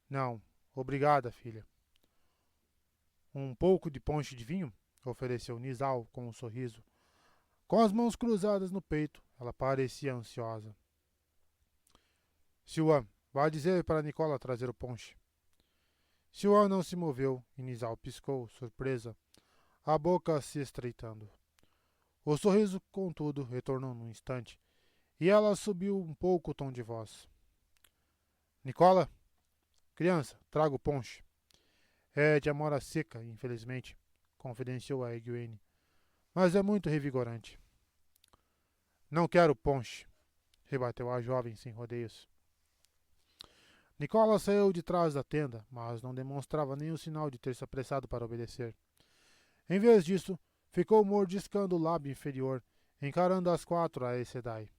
Não, obrigada, filha. Um pouco de ponche de vinho? Ofereceu Nizal com um sorriso. Com as mãos cruzadas no peito, ela parecia ansiosa. Siuan, vá dizer para Nicola trazer o ponche. Siuan não se moveu e Nizal piscou, surpresa, a boca se estreitando. O sorriso, contudo, retornou num instante, e ela subiu um pouco o tom de voz. Nicola? Criança, traga o ponche. É de amora seca, infelizmente, confidenciou a Egwene, mas é muito revigorante. Não quero ponche, rebateu a jovem sem rodeios. Nicola saiu de trás da tenda, mas não demonstrava nenhum sinal de ter se apressado para obedecer. Em vez disso, ficou mordiscando o lábio inferior, encarando as quatro a Aes Sedai.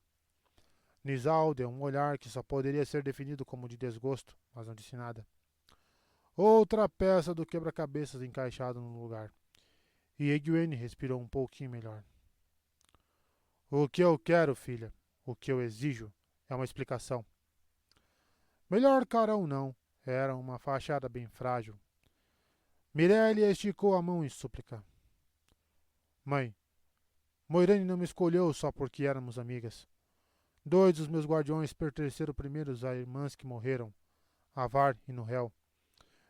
Nizal deu um olhar que só poderia ser definido como de desgosto, mas não disse nada. Outra peça do quebra-cabeças encaixada no lugar. E Egwene respirou um pouquinho melhor. O que eu quero, filha, o que eu exijo, é uma explicação. Melhor carão não, era uma fachada bem frágil. Mirelle esticou a mão em súplica. Mãe, Moiraine não me escolheu só porque éramos amigas. 2 dos meus guardiões pertenceram primeiros a irmãs que morreram, Avar e Nuhel.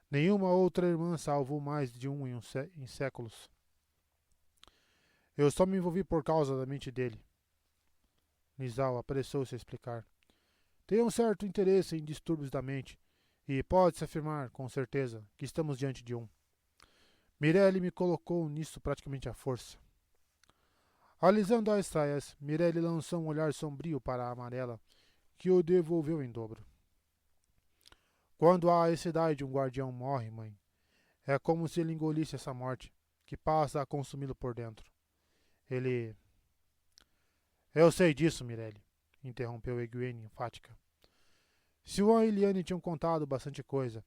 Nenhuma outra irmã salvou mais de um em séculos. Eu só me envolvi por causa da mente dele. Nizal apressou-se a explicar. Tenho um certo interesse em distúrbios da mente, e pode-se afirmar, com certeza, que estamos diante de um. Mirelle me colocou nisso praticamente à força. Alisando as saias, Mirelle lançou um olhar sombrio para a amarela, que o devolveu em dobro. Quando a Aes Sedai de um guardião morre, mãe, é como se ele engolisse essa morte, que passa a consumi-lo por dentro. Ele... Eu sei disso, Mirelle, interrompeu Egwene enfática. Siuan e Liane tinham contado bastante coisa,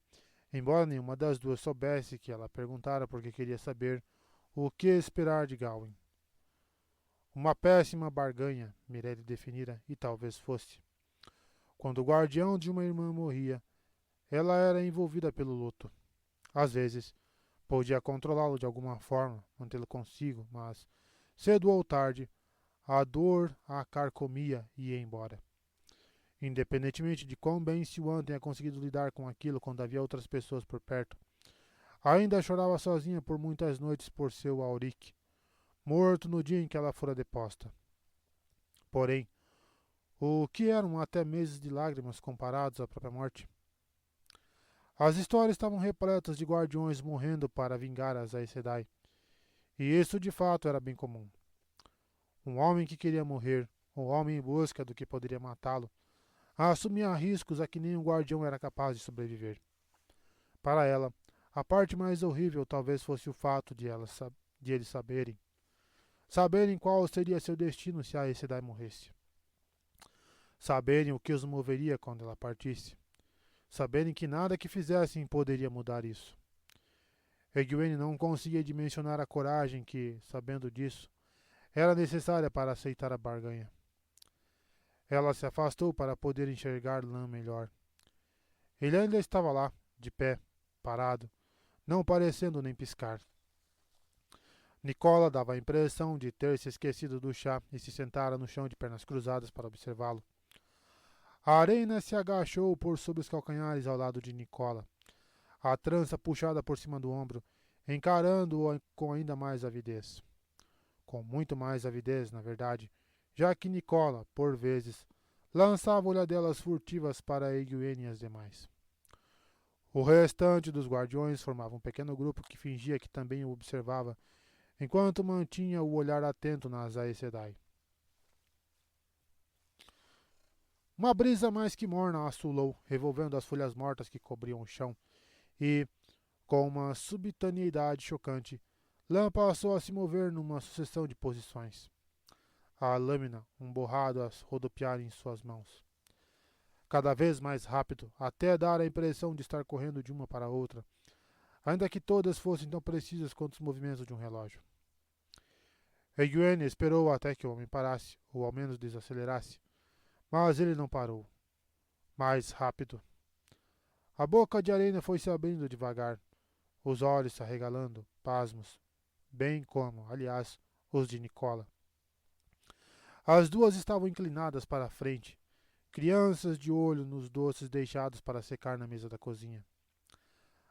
embora nenhuma das duas soubesse que ela perguntara porque queria saber o que esperar de Gawyn. Uma péssima barganha, Mirelle definira, e talvez fosse. Quando o guardião de uma irmã morria, ela era envolvida pelo luto. Às vezes, podia controlá-lo de alguma forma, mantê-lo consigo, mas, cedo ou tarde, a dor a carcomia e ia embora. Independentemente de quão bem Siuan tenha conseguido lidar com aquilo quando havia outras pessoas por perto, ainda chorava sozinha por muitas noites por seu Auric, morto no dia em que ela fora deposta. Porém, o que eram até meses de lágrimas comparados à própria morte? As histórias estavam repletas de guardiões morrendo para vingar as Aes Sedai, e isso de fato era bem comum. Um homem que queria morrer, um homem em busca do que poderia matá-lo, assumia riscos a que nenhum guardião era capaz de sobreviver. Para ela, a parte mais horrível talvez fosse o fato de eles saberem qual seria seu destino se a Aes Sedai morresse. Saberem o que os moveria quando ela partisse. Saberem que nada que fizessem poderia mudar isso. Egwene não conseguia dimensionar a coragem que, sabendo disso, era necessária para aceitar a barganha. Ela se afastou para poder enxergar Lan melhor. Ele ainda estava lá, de pé, parado, não parecendo nem piscar. Nicola dava a impressão de ter se esquecido do chá e se sentara no chão de pernas cruzadas para observá-lo. A Arena se agachou por sobre os calcanhares ao lado de Nicola, a trança puxada por cima do ombro, encarando-o com ainda mais avidez. Com muito mais avidez, na verdade, já que Nicola, por vezes, lançava olhadelas furtivas para Egwene e as demais. O restante dos guardiões formava um pequeno grupo que fingia que também o observava, enquanto mantinha o olhar atento nas Aes Sedai. Uma brisa mais que morna assolou, revolvendo as folhas mortas que cobriam o chão, e, com uma subitaneidade chocante, Lan passou a se mover numa sucessão de posições. A lâmina, um borrado a rodopiar em suas mãos. Cada vez mais rápido, até dar a impressão de estar correndo de uma para outra, ainda que todas fossem tão precisas quanto os movimentos de um relógio. Egwene esperou até que o homem parasse, ou ao menos desacelerasse, mas ele não parou. Mais rápido. A boca de Arena foi se abrindo devagar, os olhos se arregalando, pasmos, bem como, aliás, os de Nicola. As duas estavam inclinadas para a frente, crianças de olho nos doces deixados para secar na mesa da cozinha.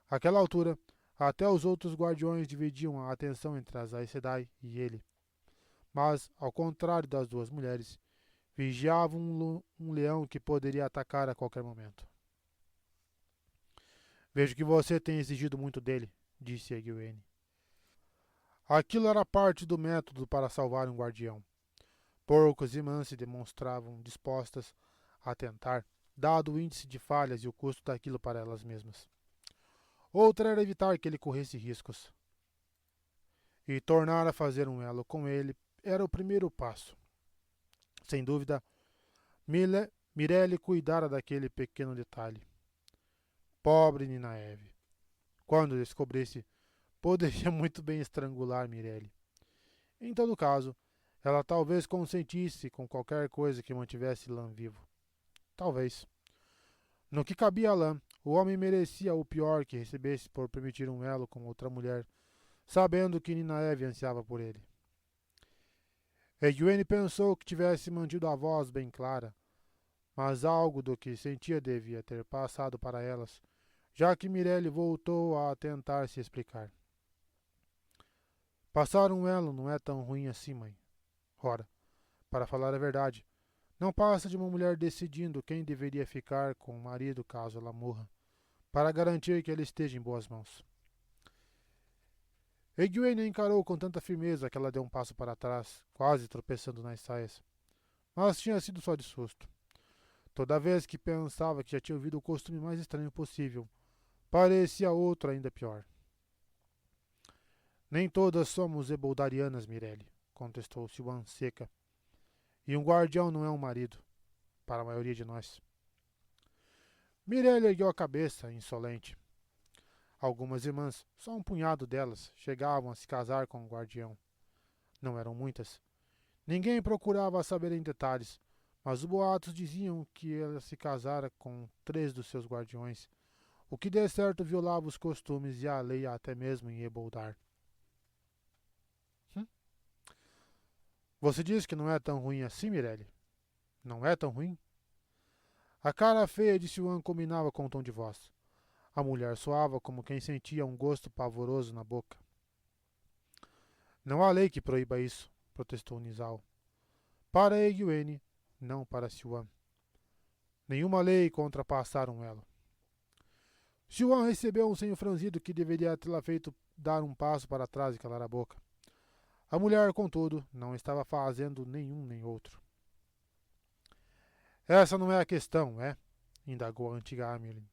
Àquela altura, até os outros guardiões dividiam a atenção entre as Aes Sedai e ele. Mas, ao contrário das duas mulheres, vigiavam um leão que poderia atacar a qualquer momento. Vejo que você tem exigido muito dele, disse Egwene. Aquilo era parte do método para salvar um guardião. Porcos e mãs se demonstravam dispostas a tentar, dado o índice de falhas e o custo daquilo para elas mesmas. Outra era evitar que ele corresse riscos. E tornar a fazer um elo com ele era o primeiro passo. Sem dúvida, Mirelle cuidara daquele pequeno detalhe. Pobre Ninaeve. Quando descobrisse, poderia muito bem estrangular Mirelle. Em todo caso, ela talvez consentisse com qualquer coisa que mantivesse Lan vivo. Talvez. No que cabia a Lan, o homem merecia o pior que recebesse por permitir um elo com outra mulher, sabendo que Ninaeve ansiava por ele. Egwene pensou que tivesse mantido a voz bem clara, mas algo do que sentia devia ter passado para elas, já que Mirelle voltou a tentar se explicar. Passar um elo não é tão ruim assim, mãe. Ora, para falar a verdade, não passa de uma mulher decidindo quem deveria ficar com o marido caso ela morra, para garantir que ele esteja em boas mãos. Egwene encarou com tanta firmeza que ela deu um passo para trás, quase tropeçando nas saias. Mas tinha sido só de susto. Toda vez que pensava que já tinha ouvido o costume mais estranho possível, parecia outro ainda pior. Nem todas somos eboldarianas, Mirelle, contestou Siwan seca. E um guardião não é um marido, para a maioria de nós. Mirelle ergueu a cabeça, insolente. Algumas irmãs, só um punhado delas, chegavam a se casar com o guardião. Não eram muitas. Ninguém procurava saber em detalhes, mas os boatos diziam que ela se casara com 3 dos seus guardiões, o que de certo violava os costumes e a lei até mesmo em Eboldar. Hum? Você diz que não é tão ruim assim, Mirelle? Não é tão ruim? A cara feia de Siwan combinava com o tom de voz. A mulher soava como quem sentia um gosto pavoroso na boca. Não há lei que proíba isso, protestou Nizal. Para Egwene, não para Siwan. Nenhuma lei contra passar um elo. Siwan recebeu um senho franzido que deveria tê-la feito dar um passo para trás e calar a boca. A mulher, contudo, não estava fazendo nenhum nem outro. Essa não é a questão, é? Indagou a antiga Amerlin.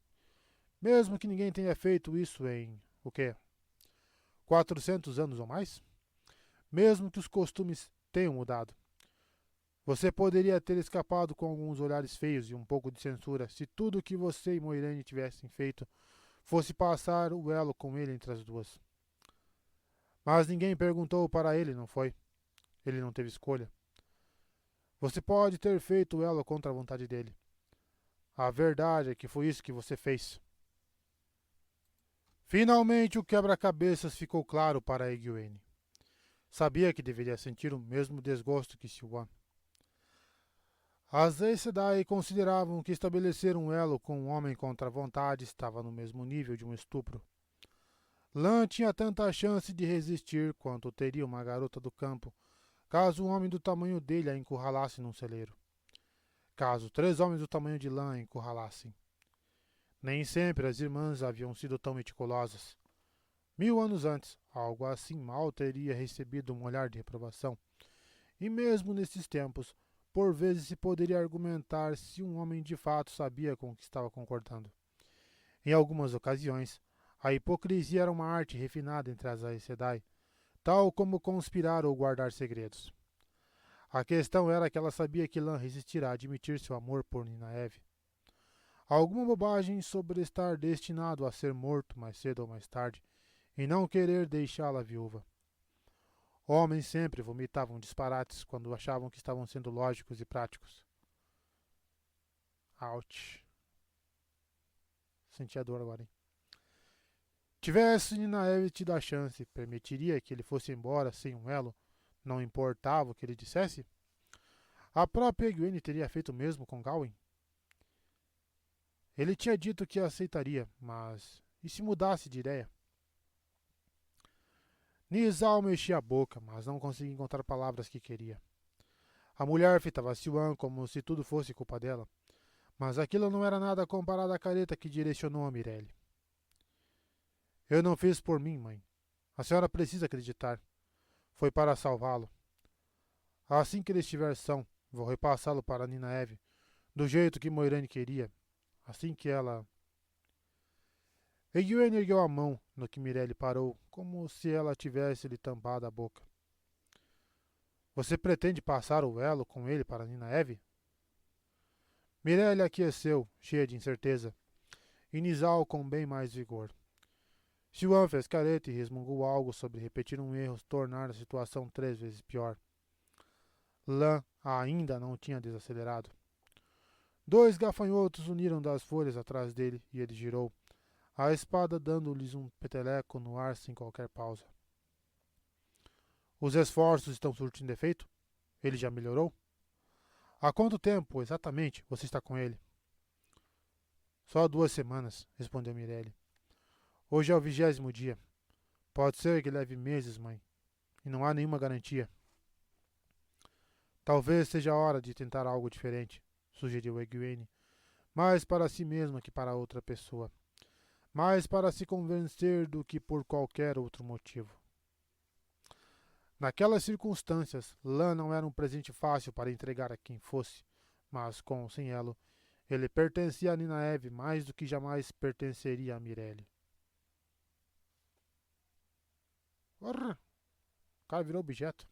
Mesmo que ninguém tenha feito isso em, o quê? 400 anos ou mais? Mesmo que os costumes tenham mudado. Você poderia ter escapado com alguns olhares feios e um pouco de censura se tudo o que você e Moiraine tivessem feito fosse passar o elo com ele entre as duas. Mas ninguém perguntou para ele, não foi? Ele não teve escolha. Você pode ter feito o elo contra a vontade dele. A verdade é que foi isso que você fez. Finalmente o quebra-cabeças ficou claro para Egwene. Sabia que deveria sentir o mesmo desgosto que Siwan. As Aes Sedai consideravam que estabelecer um elo com um homem contra a vontade estava no mesmo nível de um estupro. Lan tinha tanta chance de resistir quanto teria uma garota do campo, caso um homem do tamanho dele a encurralasse num celeiro. Caso 3 homens do tamanho de Lan a encurralassem. Nem sempre as irmãs haviam sido tão meticulosas. 1000 anos antes, algo assim mal teria recebido um olhar de reprovação. E mesmo nesses tempos, por vezes se poderia argumentar se um homem de fato sabia com o que estava concordando. Em algumas ocasiões, a hipocrisia era uma arte refinada entre as Aes Sedai, tal como conspirar ou guardar segredos. A questão era que ela sabia que Lan resistirá a admitir seu amor por Ninaeve. Alguma bobagem sobre estar destinado a ser morto mais cedo ou mais tarde e não querer deixá-la viúva. Homens sempre vomitavam disparates quando achavam que estavam sendo lógicos e práticos. Ouch. Senti a dor agora, hein? Tivesse Ninaeve tido a chance, permitiria que ele fosse embora sem um elo, não importava o que ele dissesse? A própria Egwene teria feito o mesmo com Gawain? Ele tinha dito que aceitaria, mas e se mudasse de ideia? Nizal mexia a boca, mas não conseguia encontrar palavras que queria. A mulher fitava Siwan como se tudo fosse culpa dela, mas aquilo não era nada comparado à careta que direcionou a Mirelle. Eu não fiz por mim, mãe. A senhora precisa acreditar. Foi para salvá-lo. Assim que ele estiver são, vou repassá-lo para Ninaeve, do jeito que Moiraine queria. Assim que ela... Egwene ergueu a mão no que Mirelle parou, como se ela tivesse lhe tampado a boca. Você pretende passar o elo com ele para Ninaeve? Mirelle aqueceu, cheia de incerteza, e Nizal com bem mais vigor. Siwan fez careta e resmungou algo sobre repetir um erro tornar a situação 3 vezes pior. Lan ainda não tinha desacelerado. 2 gafanhotos uniram das folhas atrás dele e ele girou, a espada dando-lhes um peteleco no ar sem qualquer pausa. Os esforços estão surtindo efeito? Ele já melhorou? Há quanto tempo, exatamente, você está com ele? Só 2 semanas, respondeu Mirelle. Hoje é o 20º dia. Pode ser que leve meses, mãe. E não há nenhuma garantia. Talvez seja a hora de tentar algo diferente, sugeriu Egwene, mais para si mesma que para outra pessoa. Mais para se convencer do que por qualquer outro motivo. Naquelas circunstâncias, Lan não era um presente fácil para entregar a quem fosse, mas com ou sem elo, ele pertencia a Ninaeve mais do que jamais pertenceria a Mirelle. O cara virou objeto.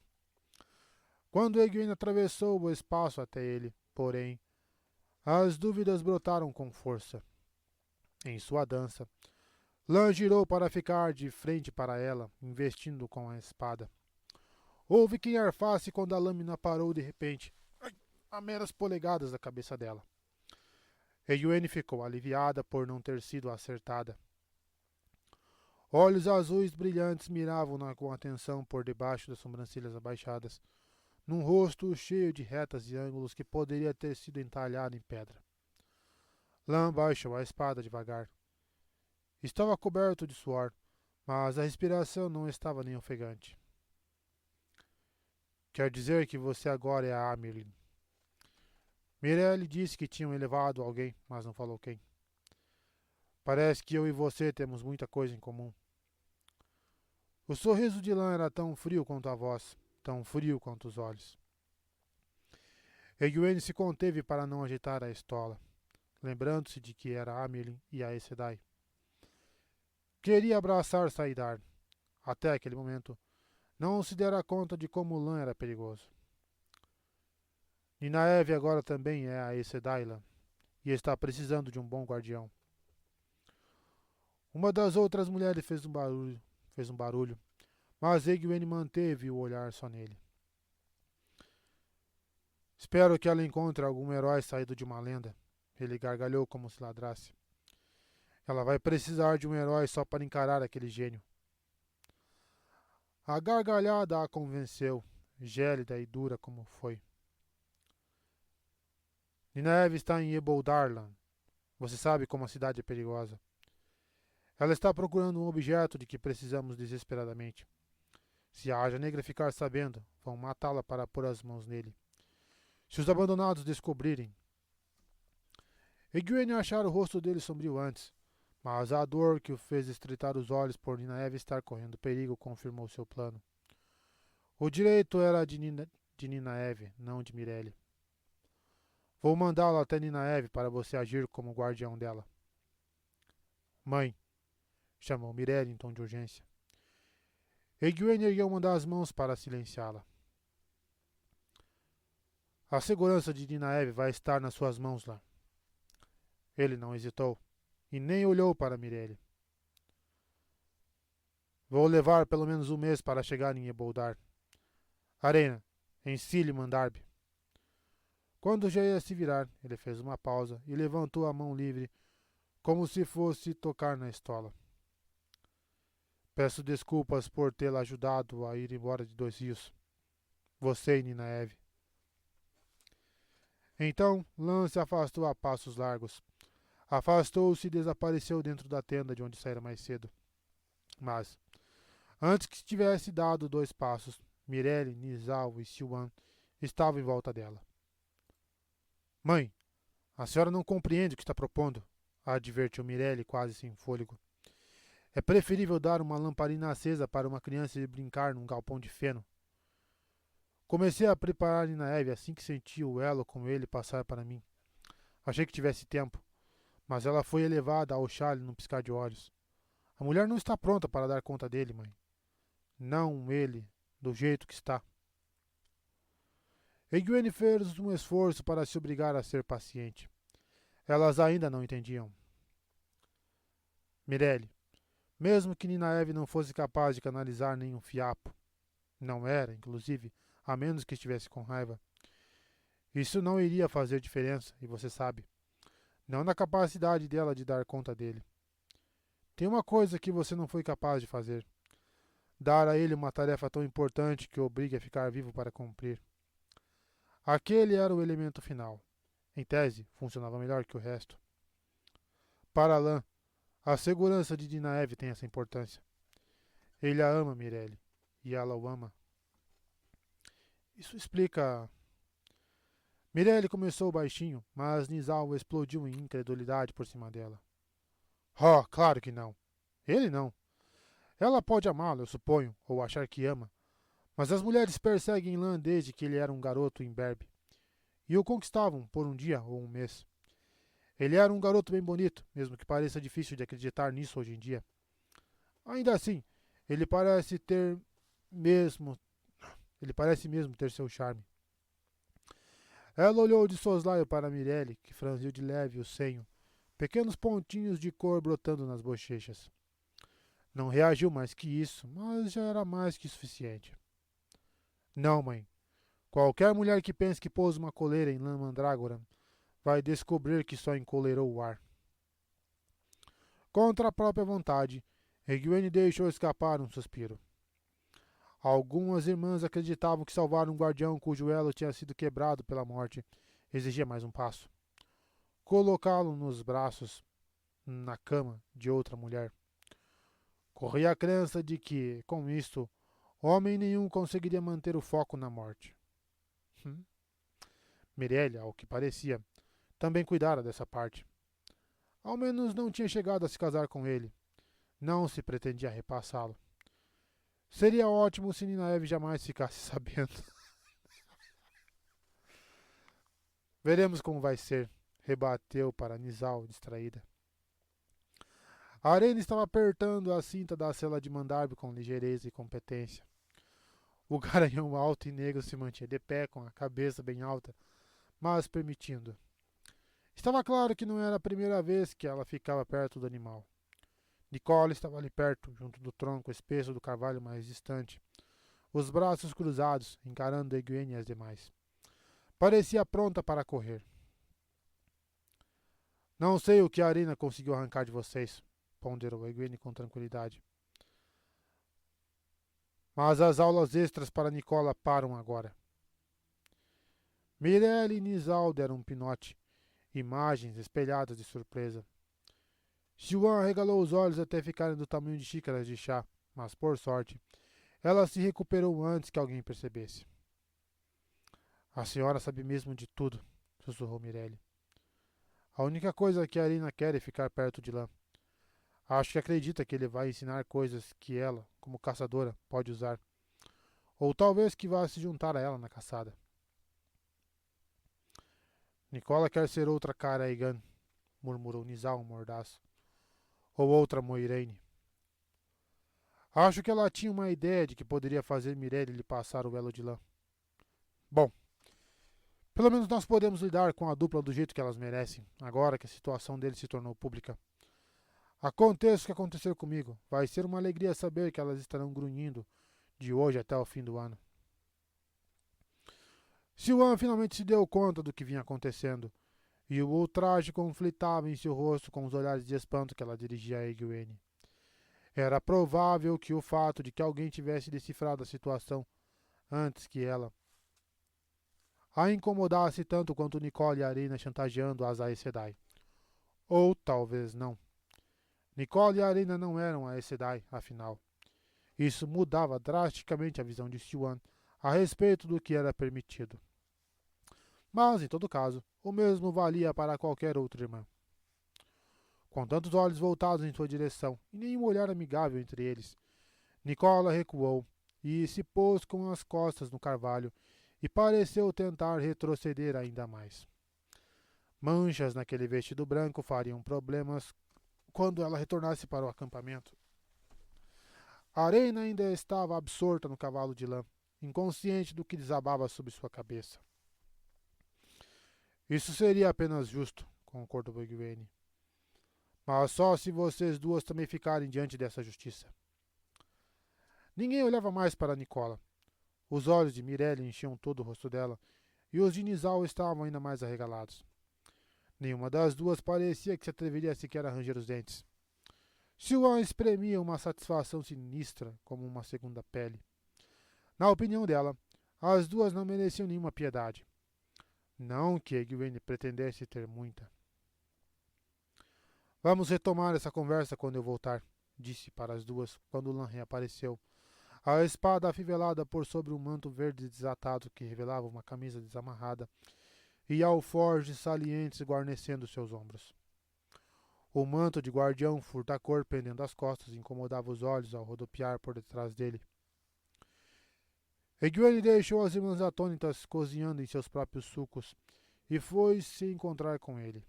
Quando Egwene atravessou o espaço até ele, porém, as dúvidas brotaram com força. Em sua dança, Lan girou para ficar de frente para ela, investindo com a espada. Houve quem arfasse quando a lâmina parou de repente, a meras polegadas da cabeça dela. Egwene ficou aliviada por não ter sido acertada. Olhos azuis brilhantes miravam-na com atenção por debaixo das sobrancelhas abaixadas, num rosto cheio de retas e ângulos que poderia ter sido entalhado em pedra. Lan baixou a espada devagar. Estava coberto de suor, mas a respiração não estava nem ofegante. Quer dizer que você agora é a Amerlin. Mirelle disse que tinham elevado alguém, mas não falou quem. Parece que eu e você temos muita coisa em comum. O sorriso de Lan era tão frio quanto a voz, tão frio quanto os olhos. Egwene se conteve para não agitar a estola, lembrando-se de que era Amerlin e a Aes Sedai. Queria abraçar Saidar. Até aquele momento, não se dera conta de como Lan era perigoso. Ninaeve agora também é a Aes Sedai, Lan, e está precisando de um bom guardião. Uma das outras mulheres fez um barulho, mas Egwene manteve o olhar só nele. Espero que ela encontre algum herói saído de uma lenda. Ele gargalhou como se ladrasse. Ela vai precisar de um herói só para encarar aquele gênio. A gargalhada a convenceu, gélida e dura como foi. Ninaeve está em Eboldarlan. Você sabe como a cidade é perigosa. Ela está procurando um objeto de que precisamos desesperadamente. Se a Aja Negra ficar sabendo, vão matá-la para pôr as mãos nele. Se os abandonados descobrirem... Egwene achara o rosto dele sombrio antes, mas a dor que o fez estreitar os olhos por Ninaeve estar correndo perigo confirmou seu plano. O direito era de Ninaeve, não de Mirelle. Vou mandá-lo até Ninaeve para você agir como guardião dela. Mãe, chamou Mirelle em tom de urgência. Egwene ergueu uma das mãos para silenciá-la. A segurança de Ninaeve vai estar nas suas mãos lá. Ele não hesitou e nem olhou para Mirelle. Vou levar pelo menos um mês para chegar em Eboldar. Arena, ensile Mandarbe. Quando já ia se virar, ele fez uma pausa e levantou a mão livre, como se fosse tocar na estola. Peço desculpas por tê-la ajudado a ir embora de Dois Rios. Você e Ninaeve. Então, Lan se afastou a passos largos. Afastou-se e desapareceu dentro da tenda de onde saíra mais cedo. Mas, antes que tivesse dado 2 passos, Mirelle, Nizal e Siwan estavam em volta dela. Mãe, a senhora não compreende o que está propondo, advertiu Mirelle quase sem fôlego. É preferível dar uma lamparina acesa para uma criança ir brincar num galpão de feno. Comecei a preparar Ninaeve assim que senti o elo com ele passar para mim. Achei que tivesse tempo, mas ela foi elevada ao chale num piscar de olhos. A mulher não está pronta para dar conta dele, mãe. Não ele, do jeito que está. Egwene fez um esforço para se obrigar a ser paciente. Elas ainda não entendiam. Mirelle, mesmo que Ninaeve não fosse capaz de canalizar nenhum fiapo, não era, inclusive, a menos que estivesse com raiva, isso não iria fazer diferença, e você sabe. Não na capacidade dela de dar conta dele. Tem uma coisa que você não foi capaz de fazer. Dar a ele uma tarefa tão importante que o obrigue a ficar vivo para cumprir. Aquele era o elemento final. Em tese, funcionava melhor que o resto. Para Lan, a segurança de Ninaeve tem essa importância. Ele a ama, Mirelle, e ela o ama. Isso explica... Mirelle começou baixinho, mas Nizal explodiu em incredulidade por cima dela. Oh, claro que não. Ele não. Ela pode amá-lo, eu suponho, ou achar que ama, mas as mulheres perseguem Lan desde que ele era um garoto imberbe, e o conquistavam por um dia ou um mês. Ele era um garoto bem bonito, mesmo que pareça difícil de acreditar nisso hoje em dia. Ainda assim, ele parece ter mesmo... Ele parece mesmo ter seu charme. Ela olhou de soslaio para Mirelle, que franziu de leve o senho, pequenos pontinhos de cor brotando nas bochechas. Não reagiu mais que isso, mas já era mais que suficiente. Não, mãe. Qualquer mulher que pense que pôs uma coleira em lã mandrágora vai descobrir que só encolerou o ar. Contra a própria vontade, Egwene deixou escapar um suspiro. Algumas irmãs acreditavam que salvar um guardião cujo elo tinha sido quebrado pela morte exigia mais um passo. Colocá-lo nos braços, na cama de outra mulher. Corria a crença de que, com isto, homem nenhum conseguiria manter o foco na morte. Mirelle, ao que parecia, também cuidara dessa parte. Ao menos não tinha chegado a se casar com ele. Não se pretendia repassá-lo. Seria ótimo se Ninaeve jamais ficasse sabendo. Veremos como vai ser, rebateu para Nizal, distraída. A Arena estava apertando a cinta da cela de Mandarbe com ligeireza e competência. O garanhão alto e negro se mantinha de pé, com a cabeça bem alta, mas permitindo. Estava claro que não era a primeira vez que ela ficava perto do animal. Nicole estava ali perto, junto do tronco espesso do carvalho mais distante, os braços cruzados, encarando Egwene e as demais. Parecia pronta para correr. Não sei o que a Arena conseguiu arrancar de vocês, ponderou Egwene com tranquilidade. Mas as aulas extras para Nicola param agora. Mirelle e Nizal deram um pinote, imagens espelhadas de surpresa. Siwan arregalou os olhos até ficarem do tamanho de xícaras de chá, mas, por sorte, ela se recuperou antes que alguém percebesse. A senhora sabe mesmo de tudo, sussurrou Mirelle. A única coisa que a Arina quer é ficar perto de Lan. Acho que acredita que ele vai ensinar coisas que ela, como caçadora, pode usar. Ou talvez que vá se juntar a ela na caçada. Nicola quer ser outra Karagan, murmurou Nizal mordaz. Ou outra Moiraine. Acho que ela tinha uma ideia de que poderia fazer Mirelle lhe passar o elo de lã. Bom, pelo menos nós podemos lidar com a dupla do jeito que elas merecem, agora que a situação deles se tornou pública. Aconteça o que acontecer comigo, vai ser uma alegria saber que elas estarão grunhindo de hoje até o fim do ano. Siwan finalmente se deu conta do que vinha acontecendo, e o ultraje conflitava em seu rosto com os olhares de espanto que ela dirigia a Egwene. Era provável que o fato de que alguém tivesse decifrado a situação antes que ela a incomodasse tanto quanto Nicole e Arena chantageando as Aes Sedai. Ou talvez não. Nicole e Arena não eram Aes Sedai, afinal. Isso mudava drasticamente a visão de Siwan a respeito do que era permitido. Mas, em todo caso, o mesmo valia para qualquer outra irmã. Com tantos olhos voltados em sua direção e nenhum olhar amigável entre eles, Nicola recuou e se pôs com as costas no carvalho e pareceu tentar retroceder ainda mais. Manchas naquele vestido branco fariam problemas quando ela retornasse para o acampamento. A Arena ainda estava absorta no cavalo de lã, inconsciente do que desabava sobre sua cabeça. Isso seria apenas justo, concordou Egwene. Mas só se vocês duas também ficarem diante dessa justiça. Ninguém olhava mais para Nicola. Os olhos de Mirelle enchiam todo o rosto dela, e os de Nizal estavam ainda mais arregalados. Nenhuma das duas parecia que se atreveria sequer a ranger os dentes. Siwan espremia uma satisfação sinistra, como uma segunda pele. Na opinião dela, as duas não mereciam nenhuma piedade. Não que Egwene pretendesse ter muita. Vamos retomar essa conversa quando eu voltar, disse para as duas quando Lan reapareceu, a espada afivelada por sobre um manto verde desatado que revelava uma camisa desamarrada e alforjes salientes guarnecendo seus ombros. O manto de guardião furta-cor pendendo das costas incomodava os olhos ao rodopiar por detrás dele. Egwene deixou as irmãs atônitas cozinhando em seus próprios sucos e foi se encontrar com ele.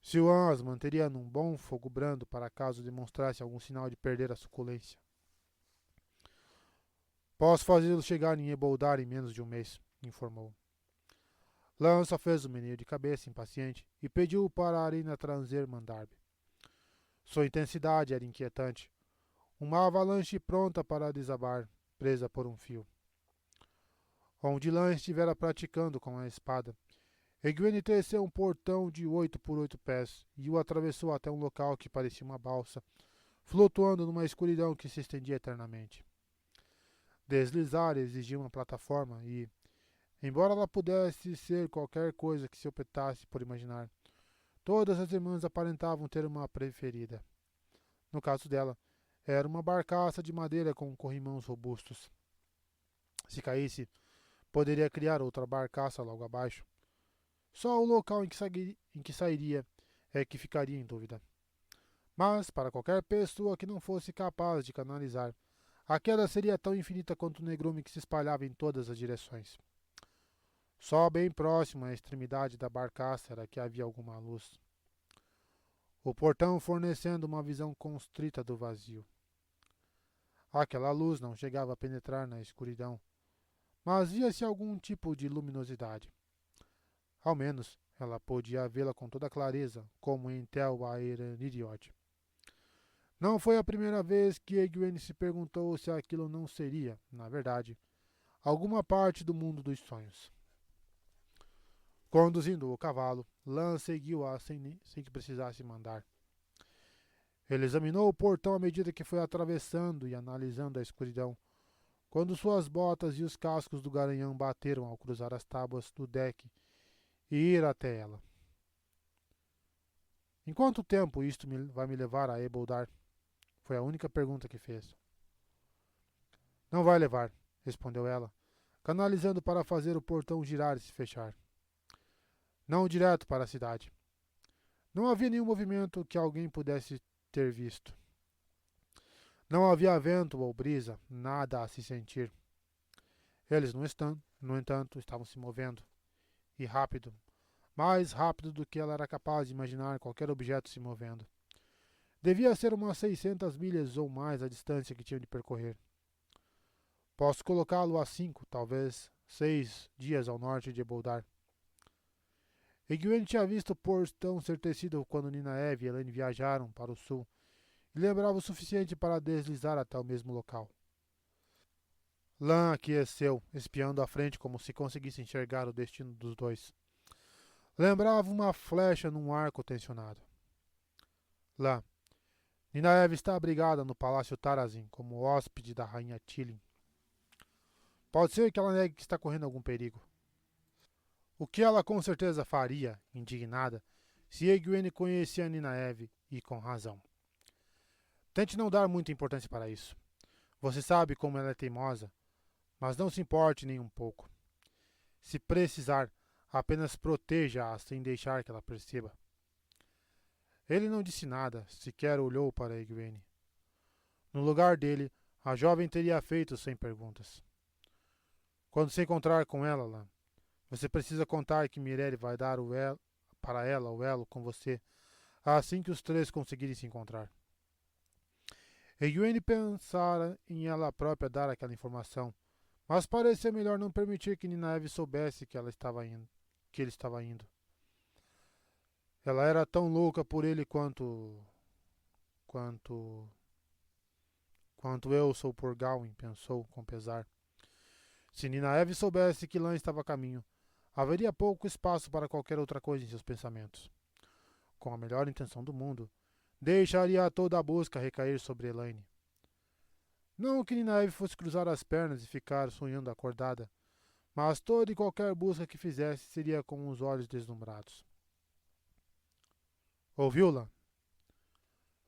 Siwan as manteria num bom fogo brando para caso demonstrasse algum sinal de perder a suculência. Posso fazê-lo chegar em Eboldar em menos de um mês, informou. Lança fez um meneio de cabeça impaciente e pediu para a Arena transer Mandarbe. Sua intensidade era inquietante. Uma avalanche pronta para desabar, presa por um fio. Onde Lan estivera praticando com a espada, Egwene teceu um portão de 8 por 8 pés e o atravessou até um local que parecia uma balsa, flutuando numa escuridão que se estendia eternamente. Deslizar exigia uma plataforma e, embora ela pudesse ser qualquer coisa que se optasse por imaginar, todas as irmãs aparentavam ter uma preferida. No caso dela, era uma barcaça de madeira com corrimãos robustos. Se caísse, poderia criar outra barcaça logo abaixo. Só o local em que sairia é que ficaria em dúvida. Mas, para qualquer pessoa que não fosse capaz de canalizar, a queda seria tão infinita quanto o negrume que se espalhava em todas as direções. Só bem próximo à extremidade da barcaça era que havia alguma luz. O portão fornecendo uma visão constrita do vazio. Aquela luz não chegava a penetrar na escuridão, mas via-se algum tipo de luminosidade. Ao menos, ela podia vê-la com toda clareza, como em Tel Aeraniriod. Não foi a primeira vez que Egwene se perguntou se aquilo não seria, na verdade, alguma parte do mundo dos sonhos. Conduzindo o cavalo, Lan seguiu-a sem que precisasse mandar. Ele examinou o portão à medida que foi atravessando e analisando a escuridão, quando suas botas e os cascos do garanhão bateram ao cruzar as tábuas do deck e ir até ela. Em quanto tempo isto vai me levar a Eboldar? Foi a única pergunta que fez. Não vai levar, respondeu ela, canalizando para fazer o portão girar e se fechar. Não direto para a cidade. Não havia nenhum movimento que alguém pudesse ter visto. Não havia vento ou brisa, nada a se sentir. Eles, no entanto, estavam se movendo, e rápido, mais rápido do que ela era capaz de imaginar qualquer objeto se movendo. Devia ser umas 600 milhas ou mais a distância que tinham de percorrer. Posso colocá-lo a 5, talvez 6 dias ao norte de Boldar. Egwene tinha visto o portão ser tecido quando Ninaev e Elaine viajaram para o sul e lembrava o suficiente para deslizar até o mesmo local. Lan aqueceu, espiando à frente como se conseguisse enxergar o destino dos dois. Lembrava uma flecha num arco tensionado. Lan, Ninaev está abrigada no Palácio Tarazin como hóspede da rainha Tilin. Pode ser que ela negue que está correndo algum perigo. O que ela com certeza faria, indignada, se Egwene conhecia Ninaev, e com razão. Tente não dar muita importância para isso. Você sabe como ela é teimosa, mas não se importe nem um pouco. Se precisar, apenas proteja-a sem deixar que ela perceba. Ele não disse nada, sequer olhou para Egwene. No lugar dele, a jovem teria feito sem perguntas. Quando se encontrar com ela, Lan, você precisa contar que Mirelle vai dar para ela o elo com você assim que os três conseguirem se encontrar. Egwene pensara em ela própria dar aquela informação, mas parecia melhor não permitir que Ninaev soubesse que ele estava indo. Ela era tão louca por ele quanto quanto eu sou por Gawain, pensou com pesar. Se Ninaev soubesse que Lan estava a caminho, haveria pouco espaço para qualquer outra coisa em seus pensamentos. Com a melhor intenção do mundo, deixaria toda a busca recair sobre Elaine. Não que Ninaev fosse cruzar as pernas e ficar sonhando acordada, mas toda e qualquer busca que fizesse seria com os olhos deslumbrados. Ouviu-la?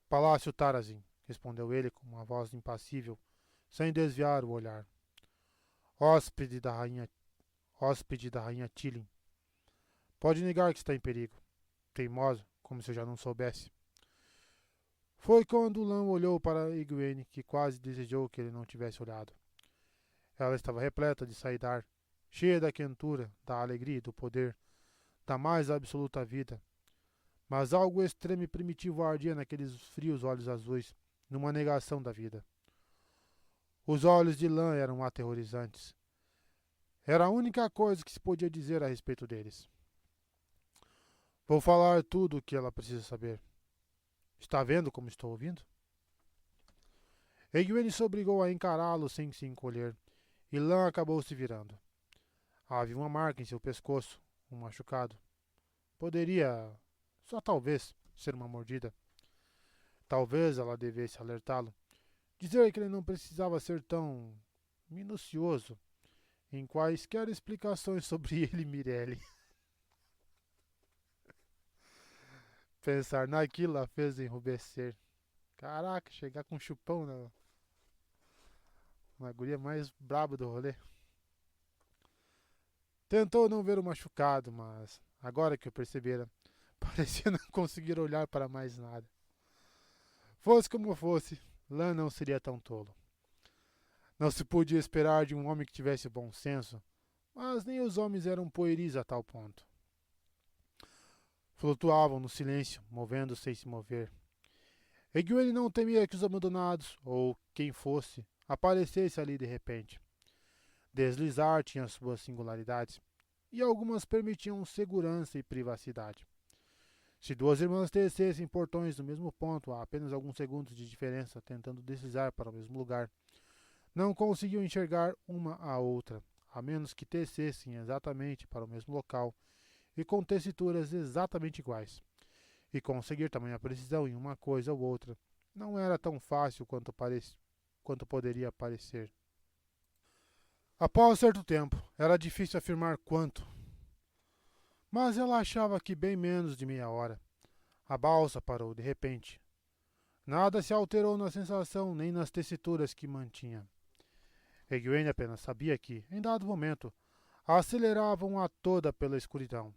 Palácio Tarazin, respondeu ele com uma voz impassível, sem desviar o olhar. Hóspede da rainha Tilin. Pode negar que está em perigo. Teimosa, como se eu já não soubesse. Foi quando Lan olhou para Egwene que quase desejou que ele não tivesse olhado. Ela estava repleta de saidar, cheia da quentura, da alegria e do poder, da mais absoluta vida. Mas algo extremo e primitivo ardia naqueles frios olhos azuis, numa negação da vida. Os olhos de Lan eram aterrorizantes. Era a única coisa que se podia dizer a respeito deles. Vou falar tudo o que ela precisa saber. Está vendo como estou ouvindo? Egwene se obrigou a encará-lo sem se encolher, e Lan acabou se virando. Havia uma marca em seu pescoço, um machucado. Poderia, só talvez, ser uma mordida. Talvez ela devesse alertá-lo. Dizer que ele não precisava ser tão minucioso em quaisquer explicações sobre ele e Mirelle. Pensar naquilo a fez enrubescer. Caraca, chegar com um chupão na guria mais braba do rolê. Tentou não ver o machucado, mas agora que eu percebera, parecia não conseguir olhar para mais nada. Fosse como fosse, Lan não seria tão tolo. Não se podia esperar de um homem que tivesse bom senso, mas nem os homens eram pueris a tal ponto. Flutuavam no silêncio, movendo-se sem se mover. Egwene não temia que os abandonados, ou quem fosse, aparecesse ali de repente. Deslizar tinha suas singularidades, e algumas permitiam segurança e privacidade. Se duas irmãs tecessem portões no mesmo ponto a apenas alguns segundos de diferença, tentando deslizar para o mesmo lugar, não conseguiam enxergar uma a outra, a menos que tecessem exatamente para o mesmo local e com tessituras exatamente iguais. E conseguir tamanha precisão em uma coisa ou outra não era tão fácil quanto poderia parecer. Após certo tempo, era difícil afirmar quanto, mas ela achava que bem menos de meia hora. A balsa parou de repente. Nada se alterou na sensação nem nas tessituras que mantinha. Egwene apenas sabia que, em dado momento, aceleravam a toda pela escuridão.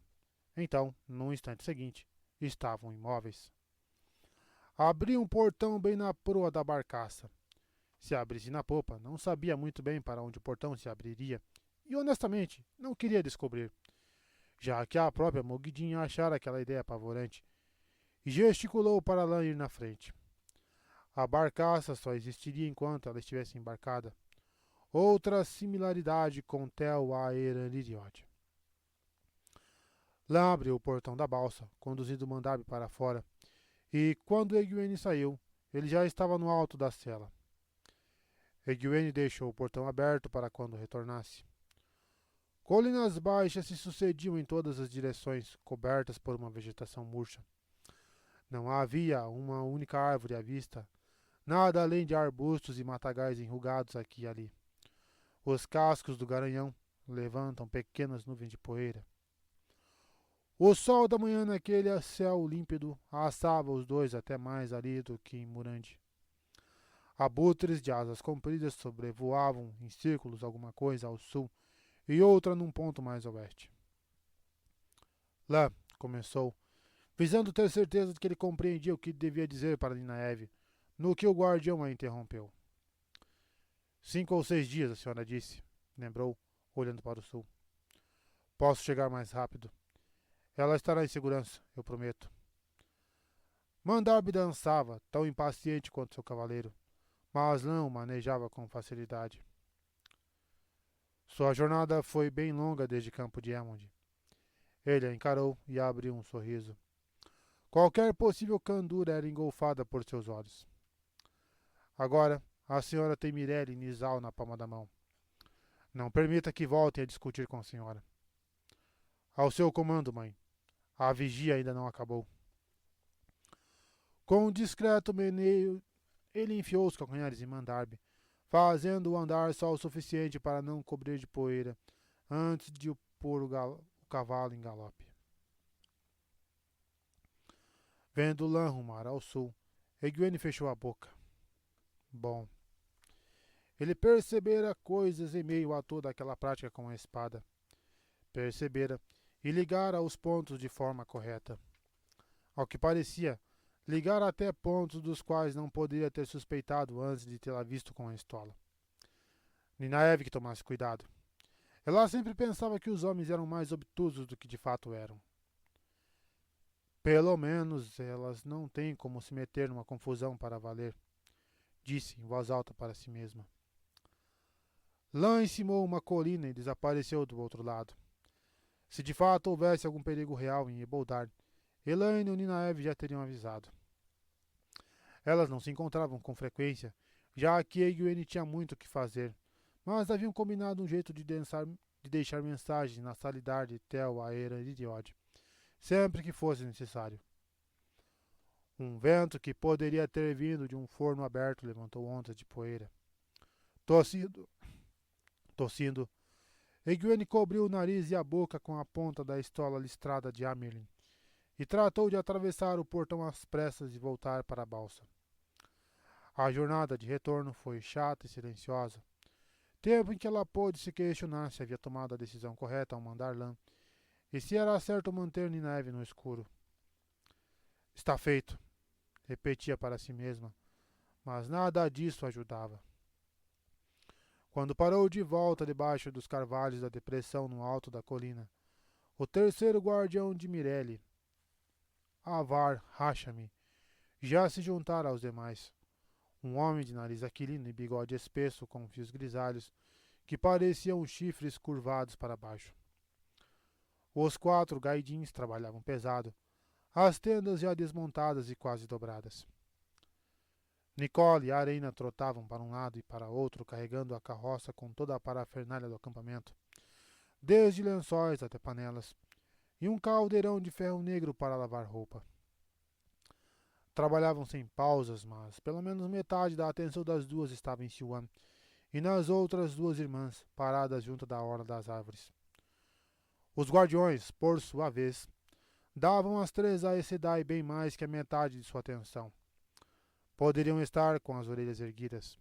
Então, no instante seguinte, estavam imóveis. Abri um portão bem na proa da barcaça. Se abrisse na popa, não sabia muito bem para onde o portão se abriria e, honestamente, não queria descobrir. já que a própria Mogidin achara aquela ideia apavorante, e gesticulou para Lan ir na frente. A barcaça só existiria enquanto ela estivesse embarcada. Outra similaridade com Tel Aeraririod. Lan abriu o portão da balsa, conduzindo Mandarb para fora, e quando Egwene saiu, ele já estava no alto da cela. Egwene deixou o portão aberto para quando retornasse. Colinas baixas se sucediam em todas as direções, cobertas por uma vegetação murcha. Não havia uma única árvore à vista, nada além de arbustos e matagais enrugados aqui e ali. Os cascos do garanhão levantam pequenas nuvens de poeira. O sol da manhã naquele céu límpido assava os dois até mais ali do que em Murandi. Abutres de asas compridas sobrevoavam em círculos alguma coisa ao sul e outra num ponto mais a oeste. Lá começou, visando ter certeza de que ele compreendia o que devia dizer para Ninaeve, no que o guardião a interrompeu. 5 ou 6 dias, a senhora disse, lembrou, olhando para o sul. Posso chegar mais rápido. Ela estará em segurança, eu prometo. Mandarb dançava, tão impaciente quanto seu cavaleiro, mas Lan o manejava com facilidade. Sua jornada foi bem longa desde Campo de Elmond. Ele a encarou e abriu um sorriso. Qualquer possível candura era engolfada por seus olhos. Agora, a senhora tem Mirelle e Nizal na palma da mão. Não permita que voltem a discutir com a senhora. Ao seu comando, mãe. A vigia ainda não acabou. Com um discreto meneio, ele enfiou os calcanhares em Mandarb, fazendo-o andar só o suficiente para não cobrir de poeira, antes de pôr o cavalo em galope. Vendo Lan rumar ao sul, Egwene fechou a boca. Bom. Ele percebera coisas em meio a toda aquela prática com a espada. Percebera e ligara os pontos de forma correta. Ao que parecia, ligara até pontos dos quais não poderia ter suspeitado antes de tê-la visto com a estola. Ninaeve que tomasse cuidado. Ela sempre pensava que os homens eram mais obtusos do que de fato eram. Pelo menos elas não têm como se meter numa confusão para valer, disse em voz alta para si mesma. Lan encimou uma colina e desapareceu do outro lado. Se de fato houvesse algum perigo real em Eboldar, Elaine e Ninaeve já teriam avisado. Elas não se encontravam com frequência, já que Egwene tinha muito o que fazer, mas haviam combinado um jeito de deixar mensagens na salidar de Tel Aeraririod, sempre que fosse necessário. Um vento que poderia ter vindo de um forno aberto levantou ondas de poeira. Tossindo, Egwene cobriu o nariz e a boca com a ponta da estola listrada de Amerlin e tratou de atravessar o portão às pressas e voltar para a balsa. A jornada de retorno foi chata e silenciosa, tempo em que ela pôde se questionar se havia tomado a decisão correta ao mandar Lan e se era certo manter Ninaeve no escuro. Está feito, repetia para si mesma, mas nada disso ajudava. Quando parou de volta debaixo dos carvalhos da depressão no alto da colina, o terceiro guardião de Mirelle, Avar Hashami, já se juntara aos demais. Um homem de nariz aquilino e bigode espesso com fios grisalhos que pareciam chifres curvados para baixo. Os 4 gaidins trabalhavam pesado, as tendas já desmontadas e quase dobradas. Nicole e Arena trotavam para um lado e para outro, carregando a carroça com toda a parafernália do acampamento, desde lençóis até panelas, e um caldeirão de ferro negro para lavar roupa. Trabalhavam sem pausas, mas pelo menos metade da atenção das duas estava em Siwan e nas outras 2 irmãs, paradas junto da orla das árvores. Os guardiões, por sua vez, davam às 3 a Sedai bem mais que a metade de sua atenção. Poderiam estar com as orelhas erguidas.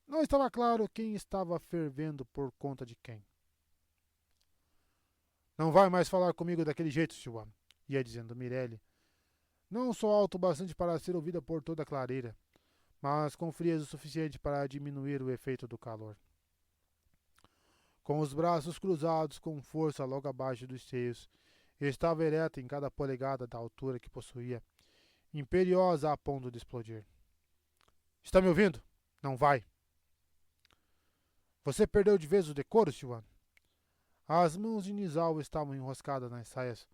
Não estava claro quem estava fervendo por conta de quem. Não vai mais falar comigo daquele jeito, Siwan, ia dizendo Mirelle. Não sou alto o bastante para ser ouvida por toda a clareira, mas com frieza o suficiente para diminuir o efeito do calor. Com os braços cruzados com força logo abaixo dos seios e estava ereta em cada polegada da altura que possuía, imperiosa a ponto de explodir. Está me ouvindo? Não vai. Você perdeu de vez o decoro, Siwan? As mãos de Nizal estavam enroscadas nas saias,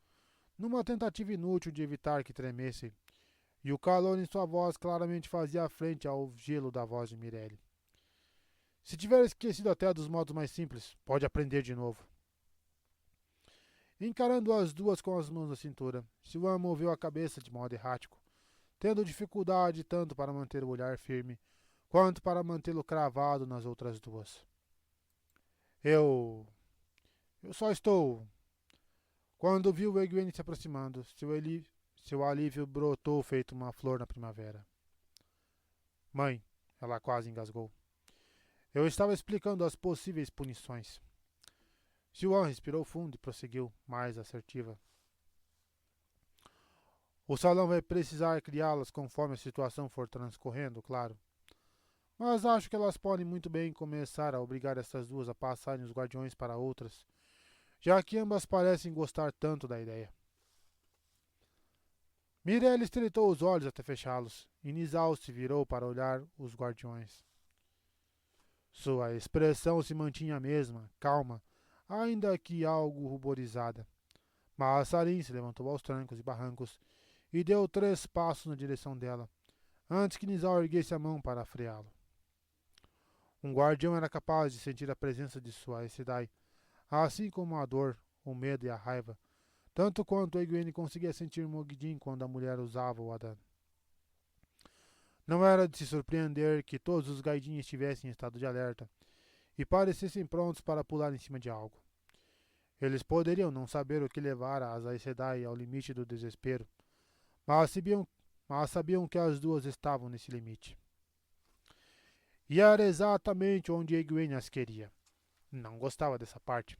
numa tentativa inútil de evitar que tremessem, e o calor em sua voz claramente fazia frente ao gelo da voz de Mirelle. Se tiver esquecido até dos modos mais simples, pode aprender de novo. Encarando as duas com as mãos na cintura, Siwan moveu a cabeça de modo errático, tendo dificuldade tanto para manter o olhar firme, quanto para mantê-lo cravado nas outras duas. Eu só estou... Quando viu Egwene se aproximando, seu alívio brotou feito uma flor na primavera. Mãe, ela quase engasgou. Eu estava explicando as possíveis punições. Siwan respirou fundo e prosseguiu, mais assertiva. O salão vai precisar criá-las conforme a situação for transcorrendo, claro. Mas acho que elas podem muito bem começar a obrigar essas duas a passarem os guardiões para outras, já que ambas parecem gostar tanto da ideia. Mirelle estreitou os olhos até fechá-los, e Nizal se virou para olhar os guardiões. Sua expressão se mantinha a mesma, calma, ainda que algo ruborizada. Mas Sarin se levantou aos trancos e barrancos e deu 3 passos na direção dela, antes que Nizal erguesse a mão para freá-lo. Um guardião era capaz de sentir a presença de sua Aes Sedai, assim como a dor, o medo e a raiva, tanto quanto Egwene conseguia sentir Moghedin quando a mulher usava o Adan. Não era de se surpreender que todos os Gaidin estivessem em estado de alerta e parecessem prontos para pular em cima de algo. Eles poderiam não saber o que levara as Aes Sedai ao limite do desespero, mas sabiam que as duas estavam nesse limite. E era exatamente onde Egwene as queria. Não gostava dessa parte.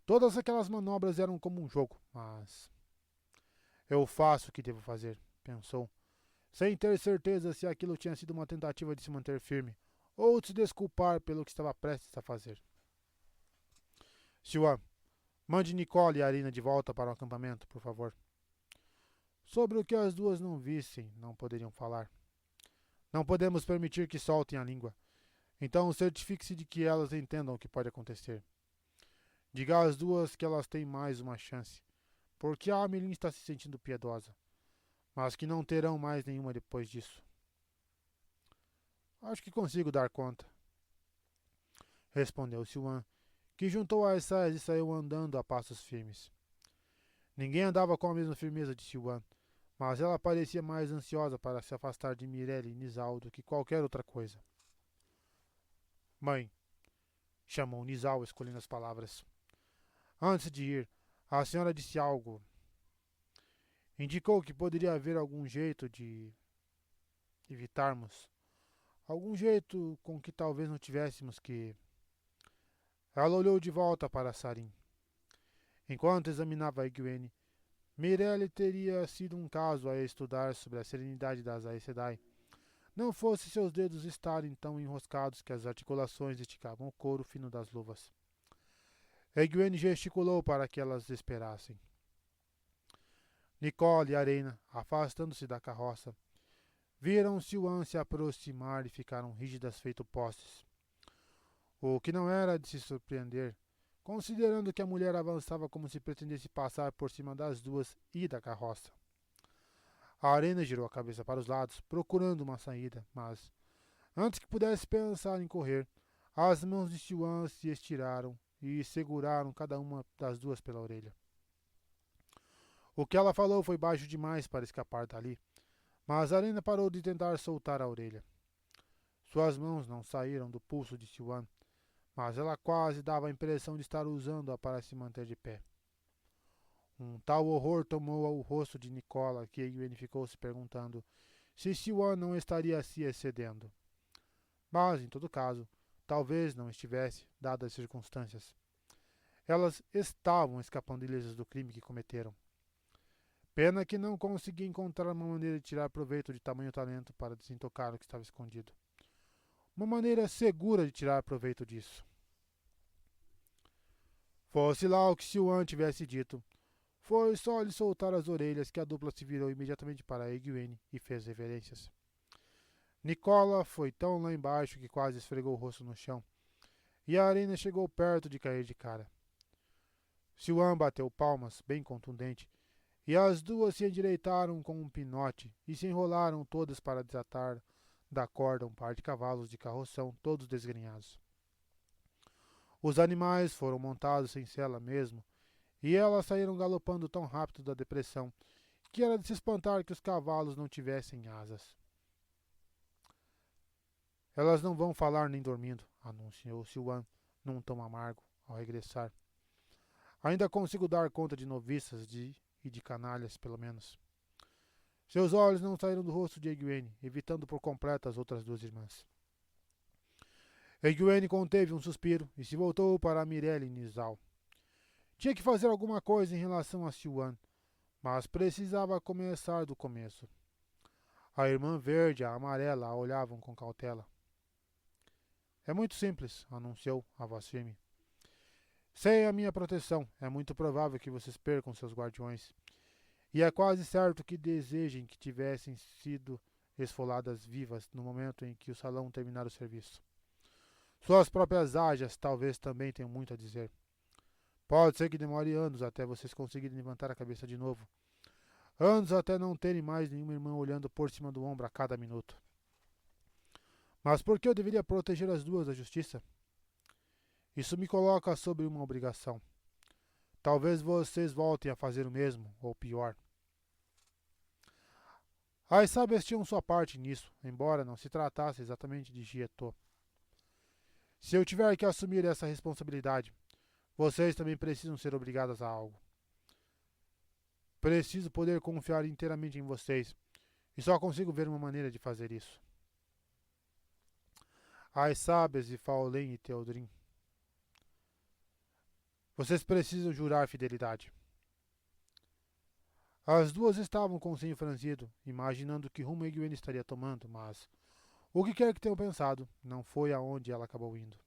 Todas aquelas manobras eram como um jogo, mas... Eu faço o que devo fazer, pensou, sem ter certeza se aquilo tinha sido uma tentativa de se manter firme, ou de se desculpar pelo que estava prestes a fazer. Siwan, mande Nicole e Arina de volta para o acampamento, por favor. Sobre o que as duas não vissem, não poderiam falar. Não podemos permitir que soltem a língua. Então certifique-se de que elas entendam o que pode acontecer. Diga às duas que elas têm mais uma chance, porque a Amelin está se sentindo piedosa, mas que não terão mais nenhuma depois disso. Acho que consigo dar conta, respondeu Siwan, que juntou as saias e saiu andando a passos firmes. Ninguém andava com a mesma firmeza de Siwan, mas ela parecia mais ansiosa para se afastar de Mirelle e Nizal do que qualquer outra coisa. Mãe, chamou Nizal, escolhendo as palavras. Antes de ir, a senhora disse algo. Indicou que poderia haver algum jeito de evitarmos. Algum jeito com que talvez não tivéssemos que... Ela olhou de volta para Sarin. Enquanto examinava a Egwene, Mirelle teria sido um caso a estudar sobre a serenidade das Aes Sedai. Não fosse seus dedos estarem tão enroscados que as articulações esticavam o couro fino das luvas. Egwene gesticulou para que elas esperassem. Nicole e Arena, afastando-se da carroça, viram Siwan se aproximar e ficaram rígidas feito postes. O que não era de se surpreender, considerando que a mulher avançava como se pretendesse passar por cima das duas e da carroça. A Arena girou a cabeça para os lados, procurando uma saída, mas, antes que pudesse pensar em correr, as mãos de Siwan se estiraram e seguraram cada uma das duas pela orelha. O que ela falou foi baixo demais para escapar dali, mas Arena parou de tentar soltar a orelha. Suas mãos não saíram do pulso de Siwan, mas ela quase dava a impressão de estar usando-a para se manter de pé. Um tal horror tomou o rosto de Nicola que Egwene ficou se perguntando se Siwan não estaria se excedendo. Mas, em todo caso, talvez não estivesse, dadas as circunstâncias. Elas estavam escapando ilesas do crime que cometeram. Pena que não conseguia encontrar uma maneira de tirar proveito de tamanho talento para desentocar o que estava escondido. Uma maneira segura de tirar proveito disso. Fosse lá o que Siwan tivesse dito, Foi só lhe soltar as orelhas que a dupla se virou imediatamente para Egwene e fez reverências. Nicola foi tão lá embaixo que quase esfregou o rosto no chão, e a arena chegou perto de cair de cara. Siwan bateu palmas, bem contundente, e as duas se endireitaram com um pinote e se enrolaram todas para desatar da corda um par de cavalos de carroção, todos desgrenhados. Os animais foram montados sem sela mesmo, e elas saíram galopando tão rápido da depressão que era de se espantar que os cavalos não tivessem asas. Elas não vão falar nem dormindo, anunciou Siwan num tom amargo ao regressar. Ainda consigo dar conta de noviças e de canalhas, pelo menos. Seus olhos não saíram do rosto de Egwene, evitando por completo as outras duas irmãs. Egwene conteve um suspiro e se voltou para Mirelle e Nizal. Tinha que fazer alguma coisa em relação a Siwan, mas precisava começar do começo. A irmã verde e a amarela a olhavam com cautela. É muito simples, anunciou a voz firme. Sem a minha proteção, é muito provável que vocês percam seus guardiões. E é quase certo que desejem que tivessem sido esfoladas vivas no momento em que o salão terminar o serviço. Suas próprias ágias talvez também tenham muito a dizer. Pode ser que demore anos até vocês conseguirem levantar a cabeça de novo. Anos até não terem mais nenhuma irmã olhando por cima do ombro a cada minuto. Mas por que eu deveria proteger as duas da justiça? Isso me coloca sob uma obrigação. Talvez vocês voltem a fazer o mesmo, ou pior. As sábias tinham sua parte nisso, embora não se tratasse exatamente de Gietô. Se eu tiver que assumir essa responsabilidade, vocês também precisam ser obrigadas a algo. Preciso poder confiar inteiramente em vocês, e só consigo ver uma maneira de fazer isso. As sábias de Faolen e Theodrin. Vocês precisam jurar fidelidade. As duas estavam com o senho franzido, imaginando que rumo Egwene estaria tomando, mas o que quer que tenham pensado, não foi aonde ela acabou indo.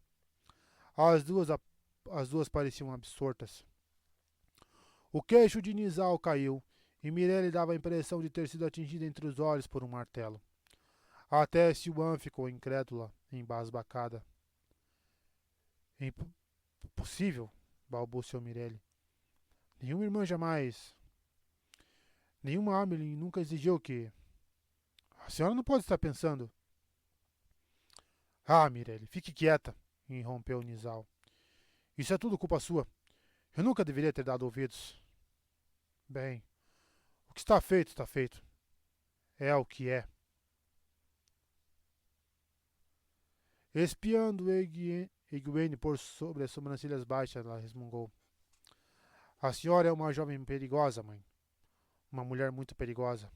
As duas pareciam absortas. O queixo de Nizal caiu, e Mirelle dava a impressão de ter sido atingida entre os olhos por um martelo. Até Siwan ficou incrédula, embasbacada. Impossível, balbuciou Mirelle. Nenhuma irmã jamais... Nenhuma Amelie nunca exigiu que... A senhora não pode estar pensando... Ah, Mirelle, fique quieta, interrompeu Nizal. Isso é tudo culpa sua. Eu nunca deveria ter dado ouvidos. Bem, o que está feito, está feito. É o que é. Espiando Egwene por sobre as sobrancelhas baixas, ela resmungou. A senhora é uma jovem perigosa, mãe. Uma mulher muito perigosa.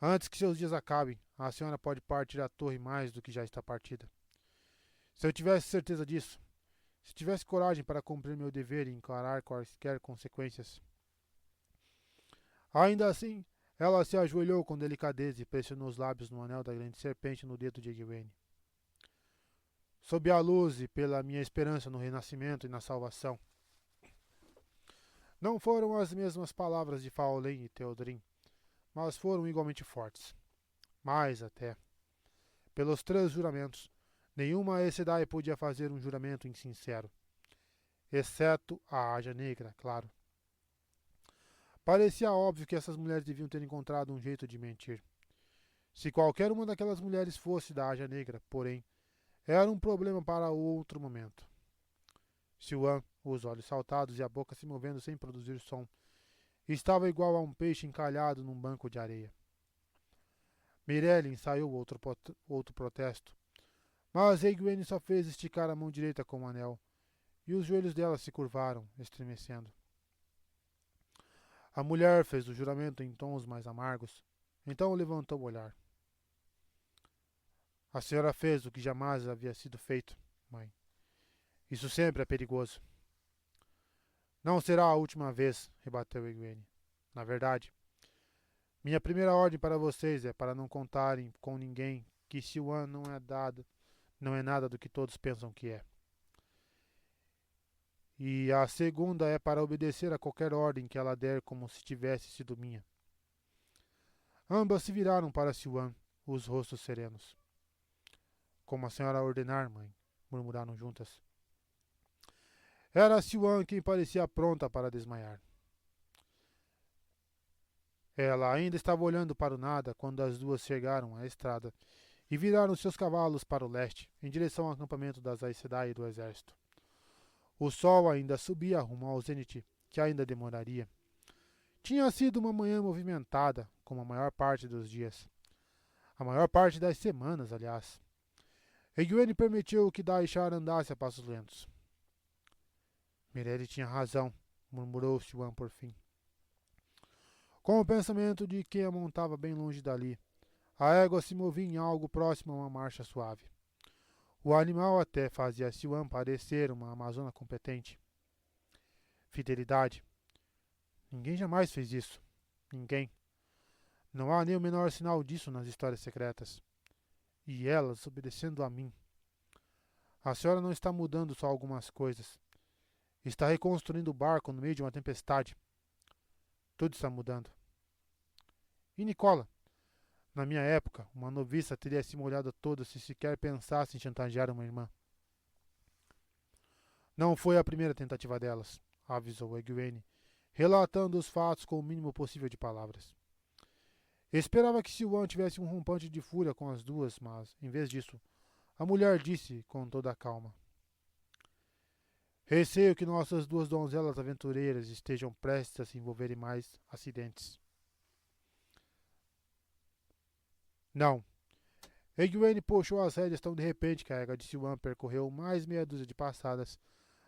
Antes que seus dias acabem, a senhora pode partir à torre mais do que já está partida. Se eu tivesse certeza disso, se tivesse coragem para cumprir meu dever e encarar quaisquer consequências. Ainda assim, ela se ajoelhou com delicadeza e pressionou os lábios no anel da grande serpente no dedo de Egwene. Sob a luz e pela minha esperança no renascimento e na salvação. Não foram as mesmas palavras de Faolen e Theodrin, mas foram igualmente fortes. Mais até. Pelos 3 juramentos, nenhuma Aes Sedai podia fazer um juramento insincero. Exceto a Ágia Negra, claro. Parecia óbvio que essas mulheres deviam ter encontrado um jeito de mentir. Se qualquer uma daquelas mulheres fosse da Ágia Negra, porém, era um problema para outro momento. Siwan, os olhos saltados e a boca se movendo sem produzir som, estava igual a um peixe encalhado num banco de areia. Mirelle ensaiou outro protesto, mas Egwene só fez esticar a mão direita com o anel, e os joelhos dela se curvaram, estremecendo. A mulher fez o juramento em tons mais amargos, então levantou o olhar. A senhora fez o que jamais havia sido feito, mãe. Isso sempre é perigoso. Não será a última vez, rebateu Egwene. Na verdade, minha primeira ordem para vocês é para não contarem com ninguém que Siwan não é nada do que todos pensam que é. e a segunda é para obedecer a qualquer ordem que ela der como se tivesse sido minha. Ambas se viraram para Siwan, os rostos serenos. Como a senhora ordenar, mãe, murmuraram juntas. Era Siwan quem parecia pronta para desmaiar. Ela ainda estava olhando para o nada quando as duas chegaram à estrada e viraram seus cavalos para o leste, em direção ao acampamento das Aes Sedai e do exército. O sol ainda subia rumo ao zênite, que ainda demoraria. Tinha sido uma manhã movimentada, como a maior parte dos dias. A maior parte das semanas, aliás. Egwene permitiu que Daishar andasse a passos lentos. Mirelle tinha razão, murmurou Siwan por fim. Com o pensamento de quem a montava bem longe dali, a égua se movia em algo próximo a uma marcha suave. O animal até fazia Siwan parecer uma amazona competente. Fidelidade. Ninguém jamais fez isso. Ninguém. Não há nem o menor sinal disso nas histórias secretas. E elas obedecendo a mim. A senhora não está mudando só algumas coisas. Está reconstruindo o barco no meio de uma tempestade. Tudo está mudando. E Nicola? Na minha época, uma noviça teria se molhado toda se sequer pensasse em chantagear uma irmã. Não foi a primeira tentativa delas, avisou Egwene, relatando os fatos com o mínimo possível de palavras. Esperava que Siwan tivesse um rompante de fúria com as duas, mas, em vez disso, a mulher disse com toda a calma. Receio que nossas duas donzelas aventureiras estejam prestes a se envolver em mais acidentes. Não. Egwene puxou as rédeas tão de repente que a égua de Siwan percorreu mais meia dúzia de passadas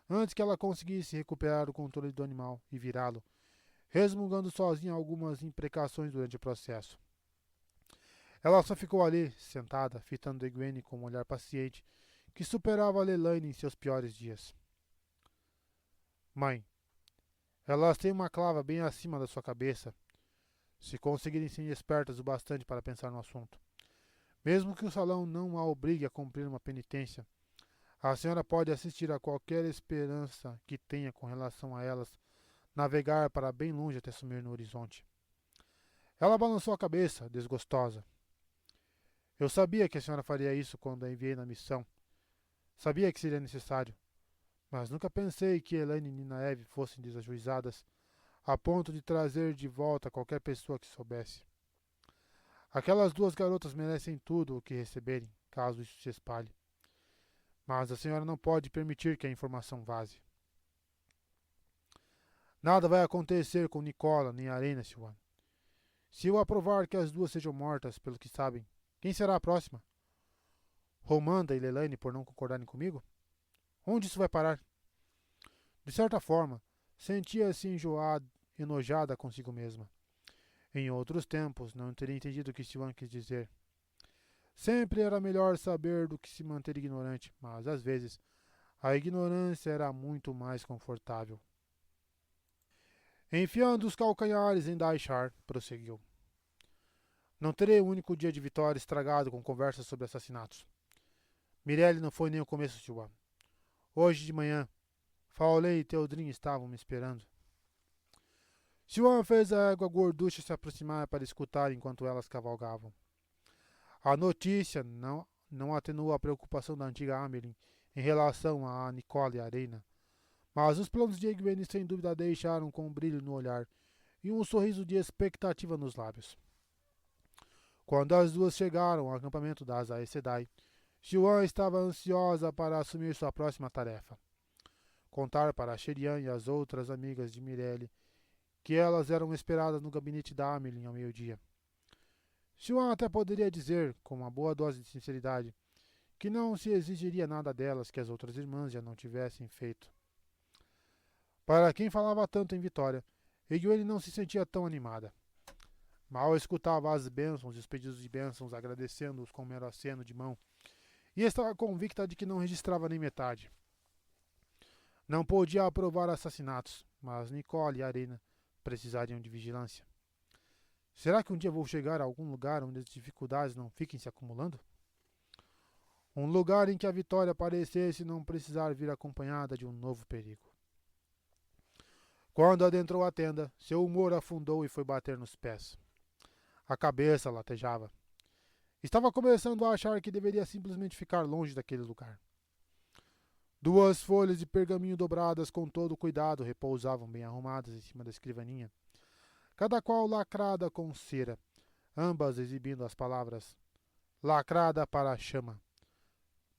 antes que ela conseguisse recuperar o controle do animal e virá-lo, resmungando sozinha algumas imprecações durante o processo. Ela só ficou ali, sentada, fitando Egwene com um olhar paciente que superava a Lelaine em seus piores dias. Mãe, elas têm uma clava bem acima da sua cabeça, se conseguirem ser espertas o bastante para pensar no assunto. Mesmo que o salão não a obrigue a cumprir uma penitência, a senhora pode assistir a qualquer esperança que tenha com relação a elas navegar para bem longe até sumir no horizonte. Ela balançou a cabeça, desgostosa. Eu sabia que a senhora faria isso quando a enviei na missão. Sabia que seria necessário. Mas nunca pensei que Elaine e Ninaeve fossem desajuizadas a ponto de trazer de volta qualquer pessoa que soubesse. Aquelas duas garotas merecem tudo o que receberem, caso isso se espalhe. Mas a senhora não pode permitir que a informação vaze. Nada vai acontecer com Nicola nem Arena, Siwan. Se eu aprovar que as duas sejam mortas, pelo que sabem, quem será a próxima? Romanda e Lelaine por não concordarem comigo? Onde isso vai parar? De certa forma, sentia-se enojada consigo mesma. Em outros tempos, não teria entendido o que Siwan quis dizer. Sempre era melhor saber do que se manter ignorante, mas às vezes a ignorância era muito mais confortável. Enfiando os calcanhares em Daishar, prosseguiu. Não terei um único dia de vitória estragado com conversas sobre assassinatos. Mirelle não foi nem o começo, Siwan. Hoje de manhã, Faolei e Theodrin estavam me esperando. Siwan fez a égua gorducha se aproximar para escutar enquanto elas cavalgavam. A notícia não atenuou a preocupação da antiga Amelin em relação a Nicola e a Arena, mas os planos de Egwene sem dúvida a deixaram com um brilho no olhar e um sorriso de expectativa nos lábios. Quando as duas chegaram ao acampamento das Aes Sedai, Siwan estava ansiosa para assumir sua próxima tarefa. Contar para Sherian e as outras amigas de Mirelle que elas eram esperadas no gabinete da Amelin ao meio-dia. Siwan até poderia dizer, com uma boa dose de sinceridade, que não se exigiria nada delas que as outras irmãs já não tivessem feito. Para quem falava tanto em Vitória, Egwene não se sentia tão animada. Mal escutava as bênçãos e os pedidos de bênçãos, agradecendo-os com um mero aceno de mão, e estava convicta de que não registrava nem metade. Não podia aprovar assassinatos, mas Nicole e Arena precisariam de vigilância. Será que um dia vou chegar a algum lugar onde as dificuldades não fiquem se acumulando? Um lugar em que a vitória parecesse não precisar vir acompanhada de um novo perigo. Quando adentrou a tenda, seu humor afundou e foi bater nos pés. A cabeça latejava. Estava começando a achar que deveria simplesmente ficar longe daquele lugar. Duas folhas de pergaminho dobradas com todo cuidado repousavam bem arrumadas em cima da escrivaninha, cada qual lacrada com cera, ambas exibindo as palavras lacrada para a chama.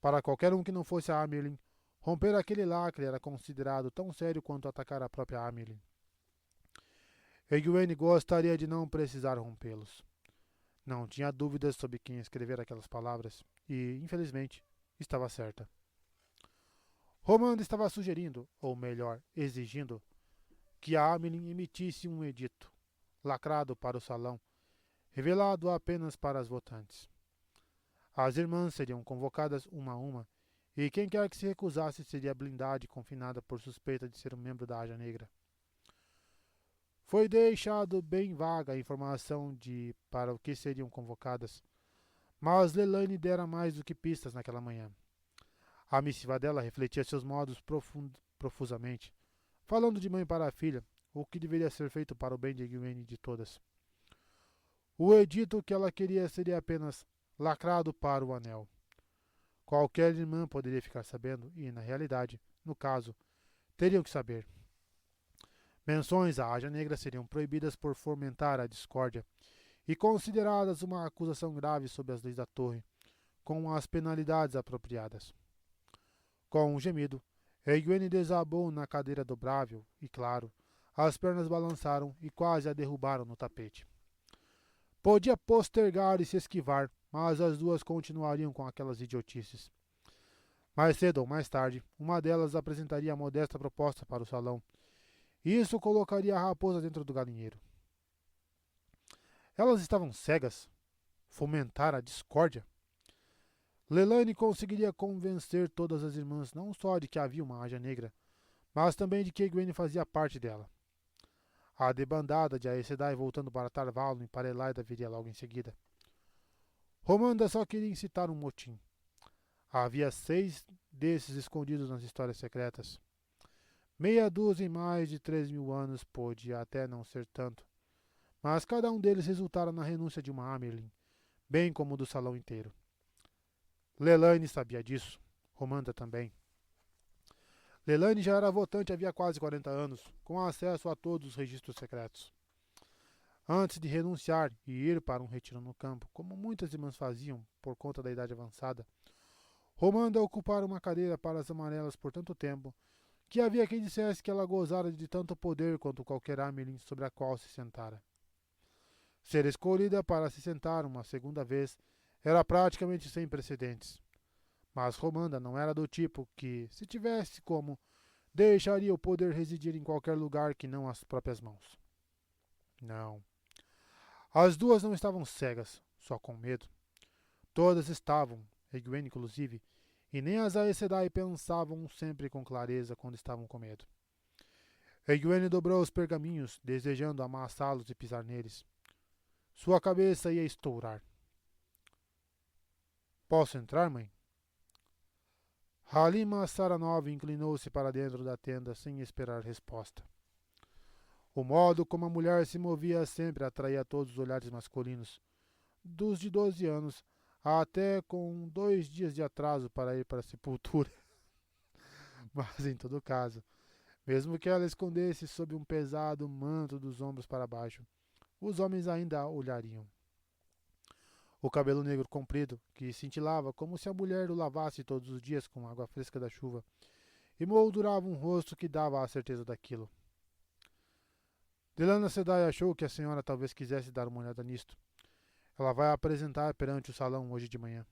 Para qualquer um que não fosse a Amerlin, romper aquele lacre era considerado tão sério quanto atacar a própria Amerlin. Egwene gostaria de não precisar rompê-los. Não tinha dúvidas sobre quem escrever aquelas palavras, e, infelizmente, estava certa. Romanda estava sugerindo, ou melhor, exigindo, que a Amelin emitisse um edito, lacrado para o salão, revelado apenas para as votantes. As irmãs seriam convocadas uma a uma, e quem quer que se recusasse seria blindada e confinada por suspeita de ser um membro da Aja Negra. Foi deixado bem vaga a informação de para o que seriam convocadas, mas Lelaine dera mais do que pistas naquela manhã. A missiva dela refletia seus modos profusamente, falando de mãe para a filha, o que deveria ser feito para o bem de Egwene e de todas. O edito que ela queria seria apenas lacrado para o anel. Qualquer irmã poderia ficar sabendo e, na realidade, no caso, teriam que saber. Menções à Aja Negra seriam proibidas por fomentar a discórdia e consideradas uma acusação grave sob as leis da Torre, com as penalidades apropriadas. Com um gemido, Egwene desabou na cadeira dobrável e, claro, as pernas balançaram e quase a derrubaram no tapete. Podia postergar e se esquivar, mas as duas continuariam com aquelas idiotices. Mais cedo ou mais tarde, uma delas apresentaria a modesta proposta para o salão, e isso colocaria a raposa dentro do galinheiro. Elas estavam cegas? Fomentar a discórdia? Lelaine conseguiria convencer todas as irmãs não só de que havia uma Aja Negra, mas também de que Egwene fazia parte dela. A debandada de Aes Sedai voltando para Tarvalon e para Elaida viria logo em seguida. Romanda só queria incitar um motim. Havia 6 desses escondidos nas histórias secretas. Meia dúzia em mais de 3.000 anos podia até não ser tanto, mas cada um deles resultara na renúncia de uma Amerlin, bem como do salão inteiro. Lelaine sabia disso, Romanda também. Lelaine já era votante havia quase 40 anos, com acesso a todos os registros secretos. Antes de renunciar e ir para um retiro no campo, como muitas irmãs faziam por conta da idade avançada, Romanda ocupara uma cadeira para as amarelas por tanto tempo que havia quem dissesse que ela gozara de tanto poder quanto qualquer Amerlin sobre a qual se sentara. Ser escolhida para se sentar uma segunda vez era praticamente sem precedentes. Mas Romanda não era do tipo que, se tivesse como, deixaria o poder residir em qualquer lugar que não as próprias mãos. Não. As duas não estavam cegas, só com medo. Todas estavam, Egwene inclusive, e nem as Aes Sedai pensavam sempre com clareza quando estavam com medo. Egwene dobrou os pergaminhos, desejando amassá-los e pisar neles. Sua cabeça ia estourar. Posso entrar, mãe? Halima Saranov inclinou-se para dentro da tenda sem esperar resposta. O modo como a mulher se movia sempre atraía todos os olhares masculinos, dos de 12 anos, até com 2 dias de atraso para ir para a sepultura. Mas, em todo caso, mesmo que ela escondesse sob um pesado manto dos ombros para baixo, os homens ainda a olhariam. O cabelo negro comprido, que cintilava como se a mulher o lavasse todos os dias com água fresca da chuva, emoldurava um rosto que dava a certeza daquilo. Delana Sedai achou que a senhora talvez quisesse dar uma olhada nisto. Ela vai apresentar perante o salão hoje de manhã.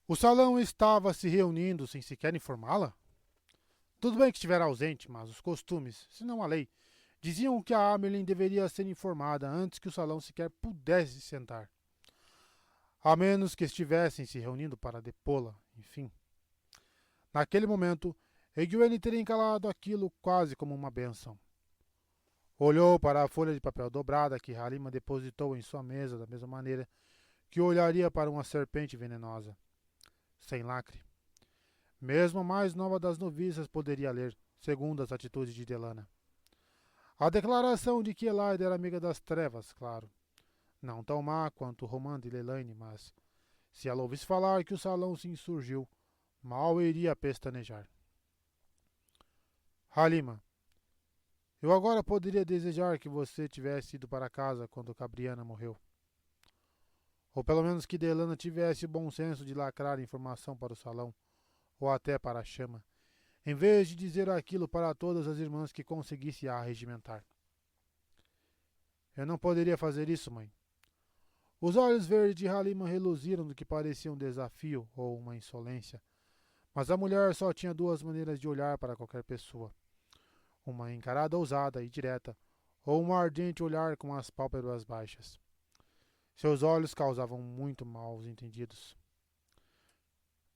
O salão estava se reunindo sem sequer informá-la? Tudo bem que estivera ausente, mas os costumes, se não a lei, diziam que a Amerlin deveria ser informada antes que o salão sequer pudesse sentar. A menos que estivessem se reunindo para depô-la, enfim. Naquele momento, Egwene teria encalado aquilo quase como uma bênção. Olhou para a folha de papel dobrada que Halima depositou em sua mesa da mesma maneira que olharia para uma serpente venenosa. Sem lacre. Mesmo a mais nova das noviças poderia ler, segundo as atitudes de Delana. A declaração de que Elaida era amiga das trevas, claro. Não tão má quanto Romanda e Lelaine, mas se ela ouvisse falar que o salão se insurgiu, mal iria pestanejar. Halima, eu agora poderia desejar que você tivesse ido para casa quando Cabriana morreu. Ou pelo menos que Delana tivesse o bom senso de lacrar informação para o salão, ou até para a chama, em vez de dizer aquilo para todas as irmãs que conseguisse a regimentar. Eu não poderia fazer isso, mãe. Os olhos verdes de Halima reluziram do que parecia um desafio ou uma insolência, mas a mulher só tinha duas maneiras de olhar para qualquer pessoa. Uma encarada ousada e direta, ou um ardente olhar com as pálpebras baixas. Seus olhos causavam muito maus entendidos.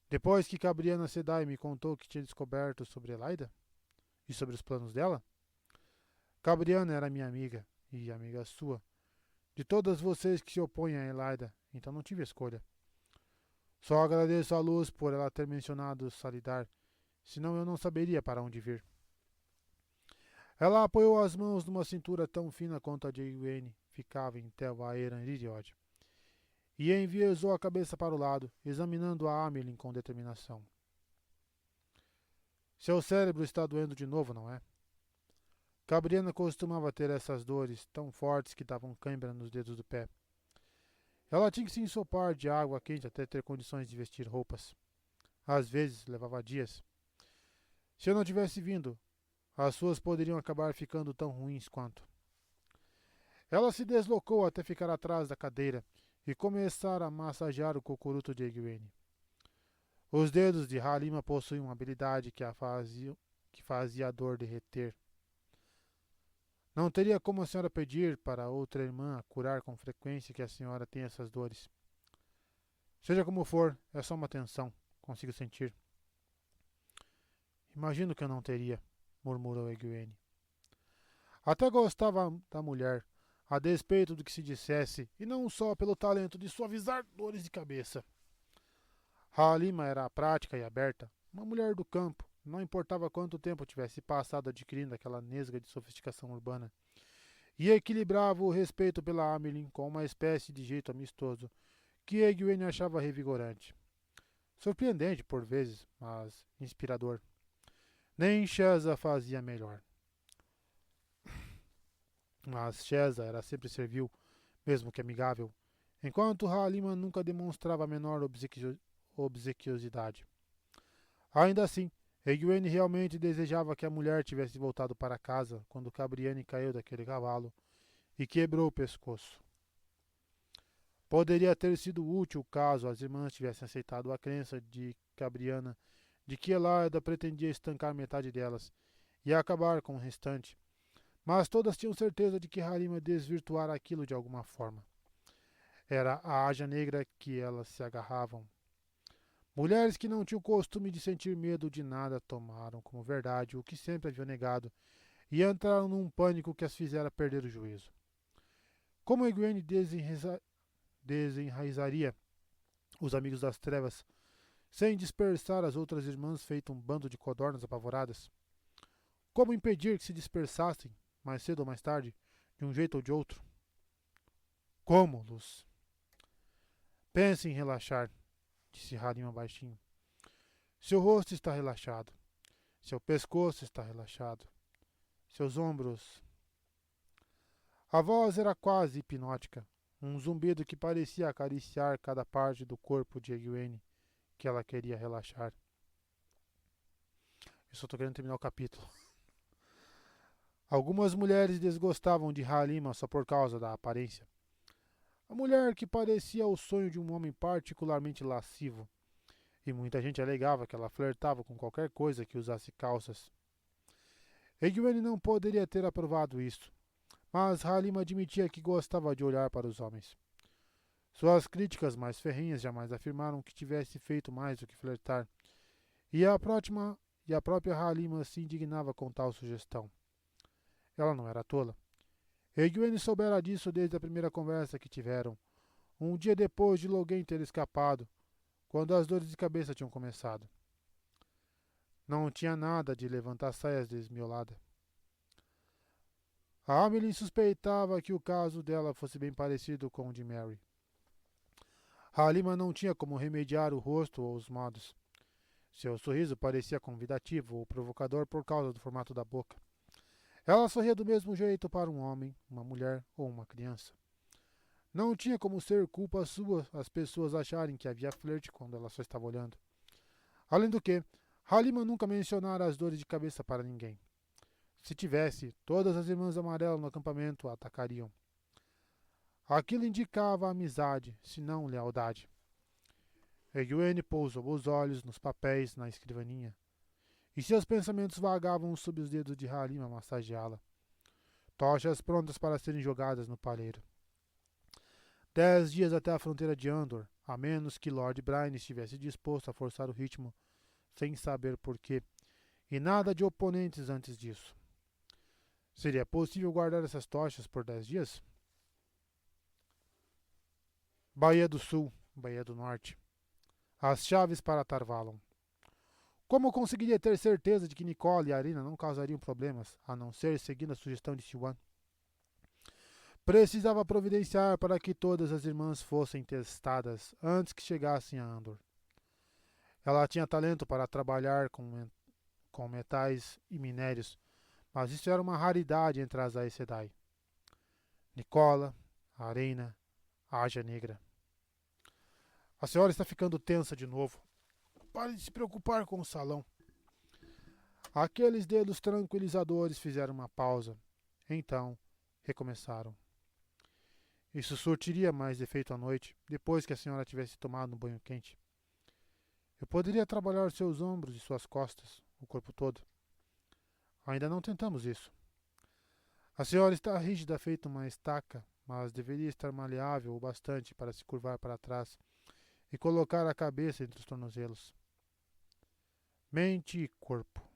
Depois que Cabriana Sedai me contou que tinha descoberto sobre Elaida e sobre os planos dela, Cabriana era minha amiga e amiga sua, de todas vocês que se opõem a Elaida, então não tive escolha. Só agradeço a Luz por ela ter mencionado Salidar, senão eu não saberia para onde vir. Ela apoiou as mãos numa cintura tão fina quanto a de Egwene ficava em Tel Aeran Iriod, e enviesou a cabeça para o lado, examinando a Amelin com determinação. Seu cérebro está doendo de novo, não é? Cabriana costumava ter essas dores tão fortes que davam cãibra nos dedos do pé. Ela tinha que se ensopar de água quente até ter condições de vestir roupas. Às vezes levava dias. Se eu não tivesse vindo, as suas poderiam acabar ficando tão ruins quanto. Ela se deslocou até ficar atrás da cadeira e começar a massagear o cocuruto de Egwene. Os dedos de Halima possuíam uma habilidade que fazia a dor derreter. Não teria como a senhora pedir para outra irmã curar com frequência que a senhora tem essas dores. Seja como for, é só uma tensão, consigo sentir. Imagino que eu não teria, murmurou Egwene. Até gostava da mulher, a despeito do que se dissesse, e não só pelo talento de suavizar dores de cabeça. Halima era prática e aberta, uma mulher do campo, não importava quanto tempo tivesse passado adquirindo aquela nesga de sofisticação urbana, e equilibrava o respeito pela Amelin com uma espécie de jeito amistoso, que Egwene achava revigorante. Surpreendente por vezes, mas inspirador. Nem Sheza fazia melhor. Mas Sheza era sempre servil, mesmo que amigável, enquanto Halima nunca demonstrava a menor obsequiosidade. Ainda assim, Egwene realmente desejava que a mulher tivesse voltado para casa quando Cabriane caiu daquele cavalo e quebrou o pescoço. Poderia ter sido útil caso as irmãs tivessem aceitado a crença de Cabriana de que Elaida pretendia estancar metade delas e acabar com o restante, mas todas tinham certeza de que Halima desvirtuara aquilo de alguma forma. Era a haja negra que elas se agarravam. Mulheres que não tinham o costume de sentir medo de nada tomaram como verdade o que sempre haviam negado e entraram num pânico que as fizera perder o juízo. Como Egwene desenraizaria os amigos das trevas sem dispersar as outras irmãs feito um bando de codornas apavoradas? Como impedir que se dispersassem, mais cedo ou mais tarde, de um jeito ou de outro? Como, Luz? Pense em relaxar, disse Halima baixinho. Seu rosto está relaxado. Seu pescoço está relaxado. Seus ombros... A voz era quase hipnótica, um zumbido que parecia acariciar cada parte do corpo de Egwene que ela queria relaxar. Eu só estou querendo terminar o capítulo. Algumas mulheres desgostavam de Halima só por causa da aparência. A mulher que parecia o sonho de um homem particularmente lascivo, e muita gente alegava que ela flertava com qualquer coisa que usasse calças. Egwene não poderia ter aprovado isso, mas Halima admitia que gostava de olhar para os homens. Suas críticas mais ferrenhas jamais afirmaram que tivesse feito mais do que flertar, e a própria Halima se indignava com tal sugestão. Ela não era tola. Egwene soubera disso desde a primeira conversa que tiveram, um dia depois de Logain ter escapado, quando as dores de cabeça tinham começado. Não tinha nada de levantar saias desmiolada. A Amelie suspeitava que o caso dela fosse bem parecido com o de Mary. Halima não tinha como remediar o rosto ou os modos. Seu sorriso parecia convidativo ou provocador por causa do formato da boca. Ela sorria do mesmo jeito para um homem, uma mulher ou uma criança. Não tinha como ser culpa sua as pessoas acharem que havia flerte quando ela só estava olhando. Além do que, Halima nunca mencionara as dores de cabeça para ninguém. Se tivesse, todas as irmãs amarelas no acampamento a atacariam. Aquilo indicava amizade, se não lealdade. Egwene pousou os olhos nos papéis na escrivaninha, e seus pensamentos vagavam sob os dedos de Halima a massageá-la. Tochas prontas para serem jogadas no palheiro. 10 dias até a fronteira de Andor, a menos que Lord Bryan estivesse disposto a forçar o ritmo, sem saber porquê, e nada de oponentes antes disso. Seria possível guardar essas tochas por 10 dias? Baía do Sul, Baía do Norte. As chaves para Tarvalon. Como conseguiria ter certeza de que Nicole e Arina não causariam problemas, a não ser seguindo a sugestão de Siwan? Precisava providenciar para que todas as irmãs fossem testadas antes que chegassem a Andor. Ela tinha talento para trabalhar com metais e minérios, mas isso era uma raridade entre as Aes Sedai. Nicola, Arena, Aja Negra. A senhora está ficando tensa de novo. Pare de se preocupar com o salão. Aqueles dedos tranquilizadores fizeram uma pausa. Então, recomeçaram. Isso surtiria mais efeito à noite, depois que a senhora tivesse tomado um banho quente. Eu poderia trabalhar seus ombros e suas costas, o corpo todo. Ainda não tentamos isso. A senhora está rígida feito uma estaca, mas deveria estar maleável o bastante para se curvar para trás e colocar a cabeça entre os tornozelos. Mente e corpo.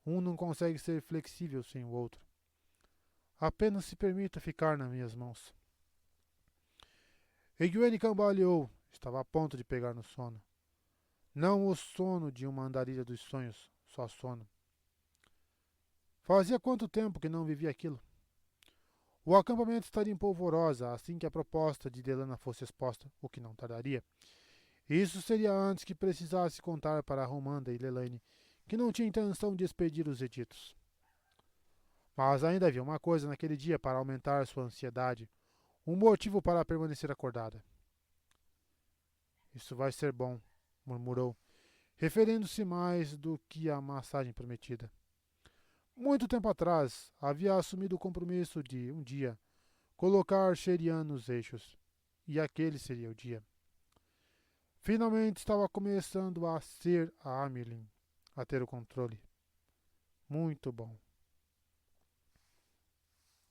Um não consegue ser flexível sem o outro. Apenas se permita ficar nas minhas mãos. Egwene cambaleou. Estava a ponto de pegar no sono. Não o sono de uma andarilha dos sonhos, só sono. Fazia quanto tempo que não vivia aquilo? O acampamento estaria em polvorosa assim que a proposta de Delana fosse exposta, o que não tardaria. Isso seria antes que precisasse contar para Romanda e Lelaine que não tinha intenção de expedir os editos. Mas ainda havia uma coisa naquele dia para aumentar sua ansiedade, um motivo para permanecer acordada. Isso vai ser bom, murmurou, referindo-se mais do que à massagem prometida. Muito tempo atrás, havia assumido o compromisso de, um dia, colocar Sherian nos eixos. E aquele seria o dia. Finalmente estava começando a ser a Amelin, a ter o controle. Muito bom.